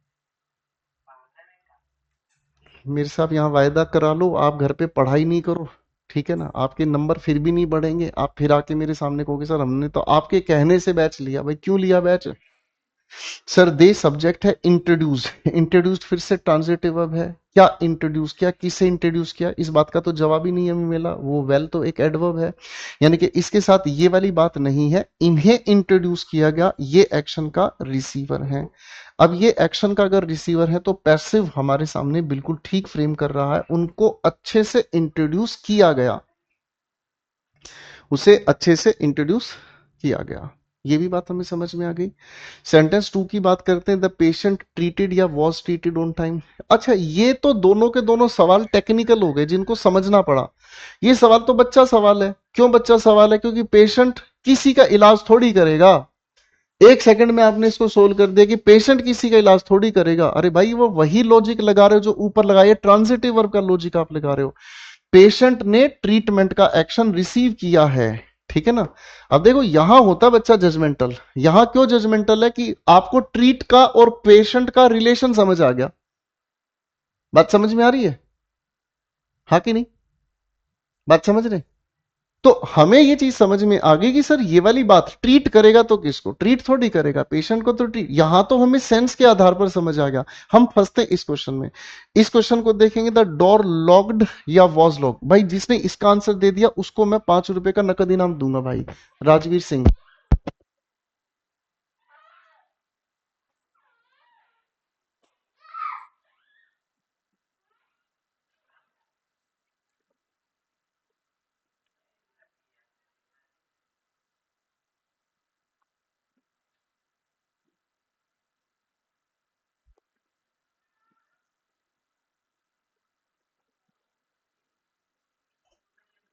मेरे साथ यहाँ वायदा करा लो, आप घर पे पढ़ाई नहीं करो, ठीक है ना, आपके नंबर फिर भी नहीं बढ़ेंगे, आप फिर आके मेरे सामने कहोगे सर हमने तो आपके कहने से बैच लिया। भाई क्यों लिया बैच? सर दे सब्जेक्ट है इंट्रोड्यूस, इंट्रोड्यूस्ड फिर से ट्रांजिटिव वर्ब है। क्या इंट्रोड्यूस किया, किसे इंट्रोड्यूस किया, इस बात का तो जवाब ही नहीं हमें मिला। वो वेल तो एक एडवर्ब है, यानी कि इसके साथ ये वाली बात नहीं है। इन्हें इंट्रोड्यूस किया गया, ये एक्शन का रिसीवर है। अब ये एक्शन का अगर रिसीवर है तो पैसिव हमारे सामने बिल्कुल ठीक फ्रेम कर रहा है, उनको अच्छे से इंट्रोड्यूस किया गया, उसे अच्छे से इंट्रोड्यूस किया गया। ये भी बात हमें समझ में आ गई। सेंटेंस 2 की बात करते हैं, द पेशेंट ट्रीटेड या वॉज ट्रीटेड ऑन टाइम। अच्छा, ये तो दोनों के दोनों सवाल टेक्निकल हो गए जिनको समझना पड़ा। ये सवाल तो बच्चा सवाल है। क्यों बच्चा सवाल है? क्योंकि पेशेंट किसी का इलाज थोड़ी करेगा। एक सेकंड में आपने इसको सोल्व कर दिया कि पेशेंट किसी का इलाज थोड़ी करेगा। अरे भाई वो वही लॉजिक लगा रहे हो जो ऊपर लगाया, ट्रांजिटिव वर्ब का लॉजिक आप लगा रहे हो। पेशेंट ने ट्रीटमेंट का एक्शन रिसीव किया है, ठीक है ना? अब देखो यहां होता बच्चा जजमेंटल। यहां क्यों जजमेंटल है कि आपको ट्रीट का और पेशेंट का रिलेशन समझ आ गया। बात समझ में आ रही है, हाँ कि नहीं? बात समझ रहे? तो हमें ये चीज समझ में आ गई कि सर ये वाली बात ट्रीट करेगा तो किसको, ट्रीट थोड़ी करेगा, पेशेंट को तो ट्रीट। यहां तो हमें सेंस के आधार पर समझ आ गया। हम फंसते इस क्वेश्चन में। इस क्वेश्चन को देखेंगे, द डोर लॉक्ड या वॉज लॉक। भाई जिसने इसका आंसर दे दिया उसको मैं 5 रुपए का नकद इनाम दूंगा भाई, राजवीर सिंह।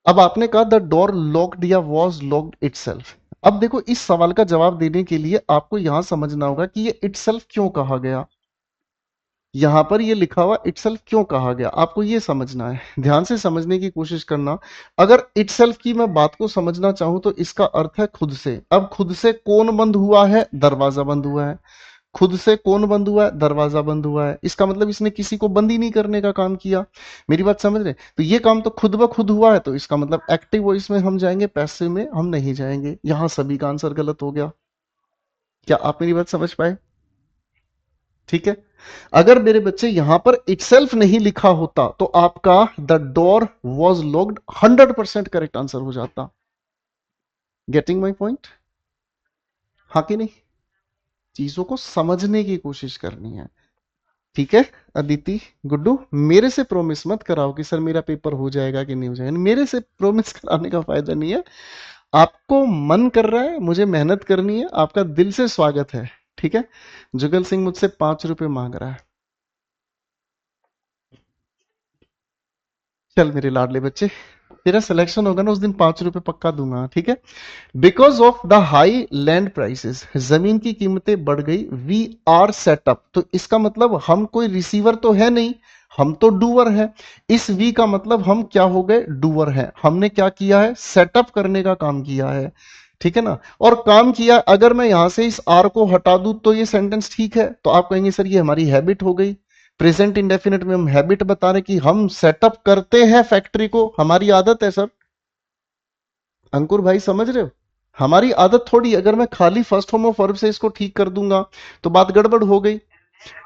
अब आपने कहा द डोर लॉक्ड या वॉज लॉक्ड इटसेल्फ। अब देखो इस सवाल का जवाब देने के लिए आपको यहां समझना होगा कि ये इटसेल्फ क्यों कहा गया। यहां पर ये लिखा हुआ इटसेल्फ क्यों कहा गया, आपको ये समझना है, ध्यान से समझने की कोशिश करना। अगर इटसेल्फ की मैं बात को समझना चाहूं तो इसका अर्थ है खुद से। अब खुद से कौन बंद हुआ है, दरवाजा बंद हुआ है। खुद से कौन बंद हुआ है, दरवाजा बंद हुआ है। इसका मतलब इसने किसी को बंद ही नहीं करने का काम किया। मेरी बात समझ रहे? तो ये काम तो खुद ब खुद हुआ है, तो इसका मतलब एक्टिव वॉइस में हम जाएंगे, पैसिव में हम नहीं जाएंगे। यहां सभी का आंसर गलत हो गया। क्या आप मेरी बात समझ पाए? ठीक है। अगर मेरे बच्चे यहां पर इटसेल्फ नहीं लिखा होता तो आपका the door was locked 100% correct answer हो जाता। गेटिंग माई पॉइंट, हाँ कि नहीं? चीजों को समझने की कोशिश करनी है। ठीक है अदिति, गुड्डू, मेरे से प्रॉमिस मत कराओ कि सर मेरा पेपर हो जाएगा कि नहीं हो जाएगा। मेरे से प्रॉमिस कराने का फायदा नहीं है। आपको मन कर रहा है, मुझे मेहनत करनी है, आपका दिल से स्वागत है। ठीक है। जुगल सिंह मुझसे 5 रुपए मांग रहा है। चल मेरे लाडले बच्चे, तेरा सिलेक्शन होगा ना उस दिन 5 रुपए पक्का दूंगा। ठीक है। Because of the high land prices, जमीन की कीमतें बढ़ गई, वी आर सेटअप, तो इसका मतलब हम कोई रिसीवर तो है नहीं, हम तो डूअर है। इस वी का मतलब हम क्या हो गए, डूअर है। हमने क्या किया है, सेटअप करने का काम किया है। ठीक है ना। और काम किया, अगर मैं यहां से इस आर को हटा दूं तो ये सेंटेंस ठीक है, तो आप कहेंगे सर ये हमारी हैबिट हो गई। प्रेजेंट इंडेफिनिट में हम हैबिट बता रहे कि हम सेटअप करते हैं फैक्ट्री को, हमारी आदत है सर। अंकुर भाई समझ रहे हो, हमारी आदत थोड़ी, अगर मैं खाली फर्स्ट फॉर्म ऑफ वर्ब से इसको ठीक कर दूंगा तो बात गड़बड़ हो गई।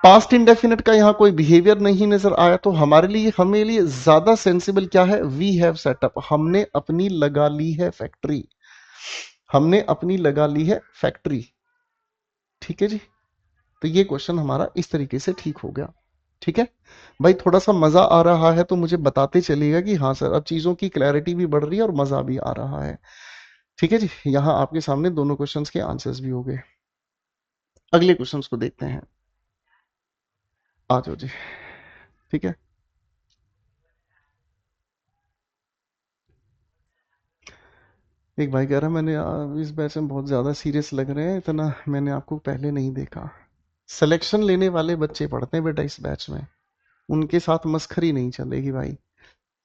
पास्ट इंडेफिनिट का यहां कोई बिहेवियर नहीं नजर आया, तो हमारे लिए, हमें लिए ज्यादा सेंसिबल क्या है, वी हैव सेटअप, हमने अपनी लगा ली है फैक्ट्री, हमने अपनी लगा ली है फैक्ट्री। ठीक है जी। तो ये क्वेश्चन हमारा इस तरीके से ठीक हो गया। ठीक है भाई, थोड़ा सा मजा आ रहा है तो मुझे बताते चलिएगा कि हाँ सर अब चीजों की क्लैरिटी भी बढ़ रही है और मजा भी आ रहा है। ठीक है जी, यहाँ आपके सामने दोनों क्वेश्चंस के आंसर्स भी हो गए। अगले क्वेश्चंस को देखते हैं। आ जाओ जी। ठीक है। एक भाई कह रहा है मैंने इस बैच में बहुत ज्यादा सीरियस लग रहे हैं, इतना मैंने आपको पहले नहीं देखा। सिलेक्शन लेने वाले बच्चे पढ़ते हैं बेटा इस बैच में, उनके साथ मस्खरी नहीं चलेगी भाई।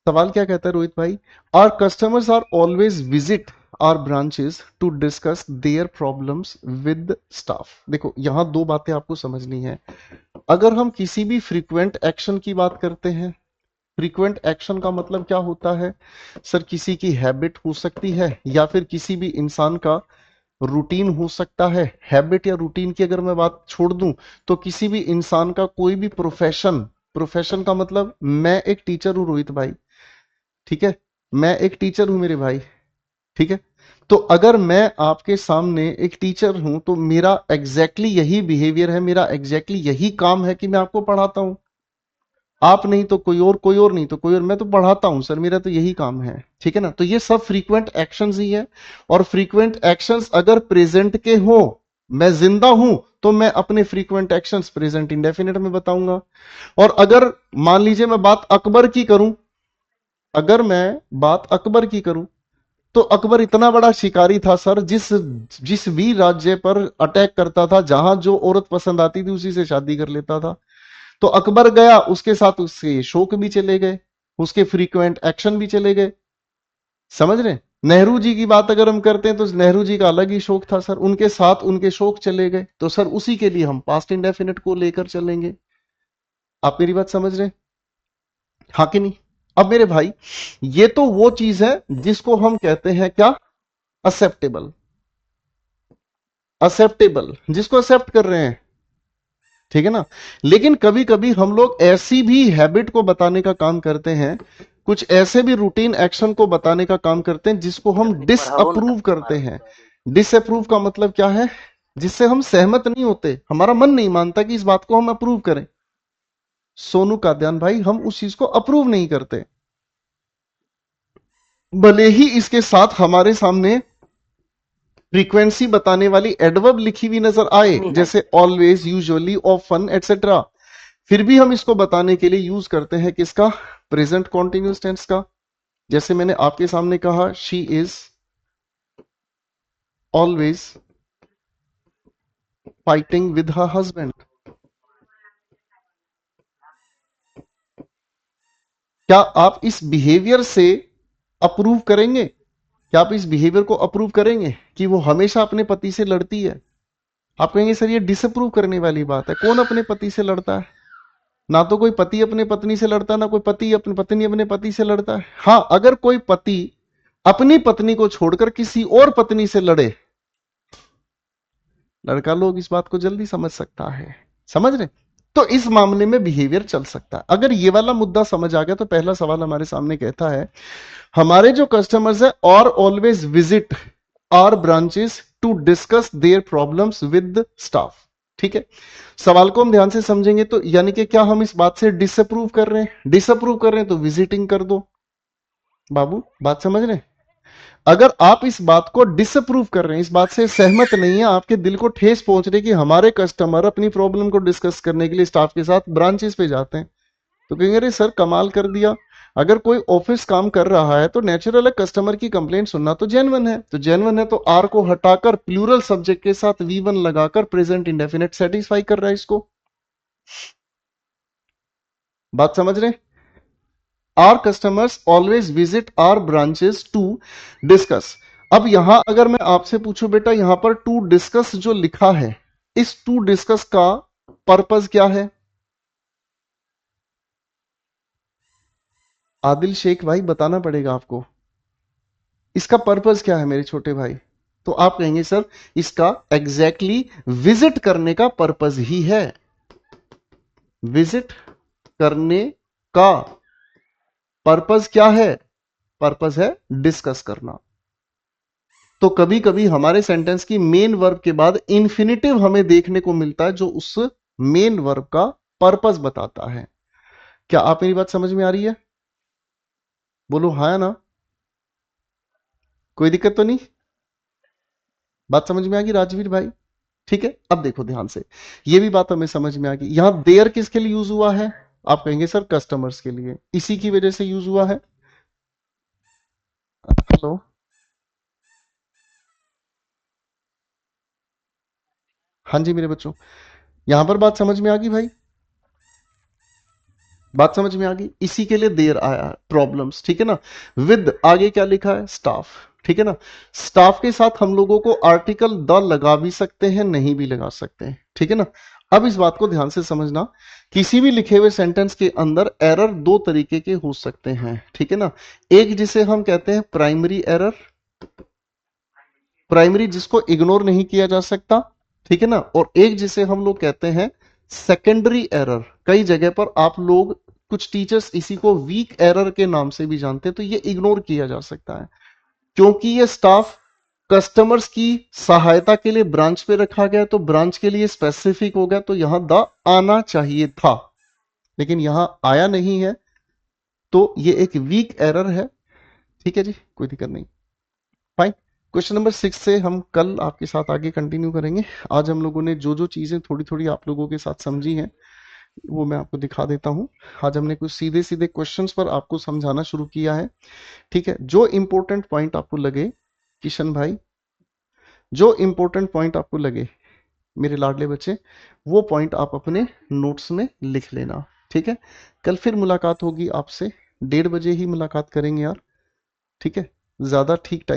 सवाल क्या कहता है रोहित भाई, our customers are always visit our branches to discuss their problems with staff. देखो यहां दो बातें आपको समझनी है। अगर हम किसी भी फ्रीक्वेंट एक्शन की बात करते हैं, फ्रीक्वेंट एक्शन का मतलब क्या होता है सर, किसी की हैबिट हो सकती है या फिर किसी भी इंसान का रूटीन हो सकता है। हैबिट या रूटीन की अगर मैं बात छोड़ दूं तो किसी भी इंसान का कोई भी प्रोफेशन, प्रोफेशन का मतलब मैं एक टीचर हूं रोहित भाई। ठीक है। मैं एक टीचर हूं मेरे भाई। ठीक है। तो अगर मैं आपके सामने एक टीचर हूं तो मेरा एग्जैक्टली यही बिहेवियर है, मेरा एग्जैक्टली यही काम है कि मैं आपको पढ़ाता हूं। आप नहीं तो कोई और, कोई और नहीं तो कोई और, मैं तो पढ़ाता हूं सर, मेरा तो यही काम है। ठीक है ना। तो ये सब फ्रीक्वेंट एक्शंस ही है। और फ्रीक्वेंट एक्शंस अगर प्रेजेंट के हो, मैं जिंदा हूं, तो मैं अपने फ्रीक्वेंट एक्शंस प्रेजेंट इंडेफिनिट में बताऊंगा। और अगर मान लीजिए मैं बात अकबर की करूं, अगर मैं बात अकबर की करूं, तो अकबर इतना बड़ा शिकारी था सर, जिस जिस भी राज्य पर अटैक करता था, जहां जो औरत पसंद आती थी उसी से शादी कर लेता था। तो अकबर गया, उसके साथ उसके शौक भी चले गए, उसके फ्रीक्वेंट एक्शन भी चले गए। समझ रहे हैं? नेहरू जी की बात अगर हम करते हैं तो नेहरू जी का अलग ही शौक था सर, उनके साथ उनके शौक चले गए, तो सर उसी के लिए हम पास्ट इंडेफिनिट को लेकर चलेंगे। आप मेरी बात समझ रहे हैं, हाँ कि नहीं? अब मेरे भाई, ये तो वो चीज है जिसको हम कहते हैं क्या, असेप्टेबल। असेप्टेबल जिसको एक्सेप्ट कर रहे हैं। ठीक है ना। लेकिन कभी कभी हम लोग ऐसी भी हैबिट को बताने का काम करते हैं, कुछ ऐसे भी रूटीन एक्शन को बताने का काम करते हैं जिसको हम पढ़ाओ ना डिसअप्रूव करते हैं। डिसअप्रूव का मतलब क्या है, जिससे हम सहमत नहीं होते, हमारा मन नहीं मानता कि इस बात को हम अप्रूव करें। सोनू का ध्यान भाई, हम उस चीज को अप्रूव नहीं करते, भले ही इसके साथ हमारे सामने फ्रीक्वेंसी बताने वाली एडवर्ब लिखी हुई नजर आए, नहीं है। जैसे ऑलवेज, यूजुअली, ऑफन, एटसेट्रा, फिर भी हम इसको बताने के लिए यूज करते हैं किसका, प्रेजेंट कॉन्टिन्यूस टेंस का। जैसे मैंने आपके सामने कहा, she is always fighting with her husband. क्या आप इस बिहेवियर से अप्रूव करेंगे, क्या आप इस बिहेवियर को अप्रूव करेंगे कि वो हमेशा अपने पति से लड़ती है? आप कहेंगे सर ये डिसअप्रूव करने वाली बात है, कौन अपने पति से लड़ता है? ना तो कोई पति अपने पत्नी से लड़ता है, ना कोई पति अपनी पत्नी अपने पति से लड़ता है। हाँ, अगर कोई पति अपनी पत्नी को छोड़कर किसी और पत्नी से लड़े, लड़का लोग इस बात को जल्दी समझ सकता है। समझ रहे? तो इस मामले में बिहेवियर चल सकता है। अगर ये वाला मुद्दा समझ आ गया तो पहला सवाल हमारे सामने कहता है, हमारे जो कस्टमर्स है और always visit our branches to discuss their problems with staff. ठीक है, सवाल को हम ध्यान से समझेंगे तो यानी कि क्या हम इस बात से डिसअप्रूव कर रहे हैं? डिसअप्रूव कर रहे हैं तो विजिटिंग कर दो। बाबू बात समझ रहे हैं? अगर आप इस बात को डिसअप्रूव कर रहे हैं, इस बात से सहमत नहीं है, आपके दिल को ठेस पहुंच रही है कि हमारे कस्टमर अपनी प्रॉब्लम को डिस्कस करने के लिए स्टाफ के साथ ब्रांचेस पे जाते हैं, तो कहेंगे अरे सर कमाल कर दिया। अगर कोई ऑफिस काम कर रहा है तो नेचुरल है कस्टमर की कंप्लेंट सुनना, तो जेन्युइन है, तो जेन्युइन है तो आर को हटाकर प्लूरल सब्जेक्ट के साथ वी वन लगाकर प्रेजेंट इंडेफिनेट सेटिस्फाई कर रहा है इसको। बात समझ रहे हैं? Our customers always visit our branches to discuss. अब यहां अगर मैं आपसे पूछूं बेटा, यहां पर टू डिस्कस जो लिखा है, इस टू डिस्कस का पर्पस क्या है? आदिल शेख भाई बताना पड़ेगा आपको, इसका पर्पस क्या है मेरे छोटे भाई? तो आप कहेंगे सर इसका एग्जैक्टली विजिट करने का पर्पस ही है। विजिट करने का पर्पस क्या है? पर्पस है डिस्कस करना। तो कभी कभी हमारे सेंटेंस की मेन वर्ब के बाद इंफिनिटिव हमें देखने को मिलता है जो उस मेन वर्ब का पर्पस बताता है। क्या आप मेरी बात समझ में आ रही है? बोलो हाँ या ना। कोई दिक्कत तो नहीं? बात समझ में आ गई राजवीर भाई? ठीक है, अब देखो ध्यान से, ये भी बात हमें समझ में आ गई। यहां देयर किसके लिए यूज हुआ है? आप कहेंगे सर कस्टमर्स के लिए, इसी की वजह से यूज हुआ है। हेलो। हाँ जी मेरे बच्चों, यहां पर बात समझ में आ गई भाई? बात समझ में आ गई, इसी के लिए देर आया प्रॉब्लम्स, ठीक है ना। विद आगे क्या लिखा है? स्टाफ, ठीक है ना। स्टाफ के साथ हम लोगों को आर्टिकल द लगा भी सकते हैं, नहीं भी लगा सकते हैं, ठीक है ना। अब इस बात को ध्यान से समझना, किसी भी लिखे हुए सेंटेंस के अंदर एरर दो तरीके के हो सकते हैं, ठीक है ना। एक जिसे हम कहते हैं प्राइमरी एरर, प्राइमरी जिसको इग्नोर नहीं किया जा सकता, ठीक है ना। और एक जिसे हम लोग कहते हैं सेकेंडरी एरर। कई जगह पर आप लोग, कुछ टीचर्स इसी को वीक एरर के नाम से भी जानते हैं, तो ये इग्नोर किया जा सकता है क्योंकि ये स्टाफ कस्टमर्स की सहायता के लिए ब्रांच पे रखा गया, तो ब्रांच के लिए स्पेसिफिक हो गया, तो यहां द आना चाहिए था, लेकिन यहां आया नहीं है, तो ये एक वीक एरर है। ठीक है जी, कोई दिक्कत नहीं। फाइन। क्वेश्चन नंबर 6 से हम कल आपके साथ आगे कंटिन्यू करेंगे। आज हम लोगों ने जो जो चीजें थोड़ी थोड़ी आप लोगों के साथ समझी हैं वो मैं आपको दिखा देता हूं। आज हमने कुछ सीधे सीधे क्वेश्चंस पर आपको समझाना शुरू किया है, ठीक है। जो इंपॉर्टेंट पॉइंट आपको लगे, किशन भाई, जो इंपॉर्टेंट पॉइंट आपको लगे मेरे लाडले बच्चे, वो पॉइंट आप अपने नोट्स में लिख लेना, ठीक है। कल फिर मुलाकात होगी आपसे, 1:30 बजे ही मुलाकात करेंगे यार, ठीक है। ज्यादा ठीक टाइम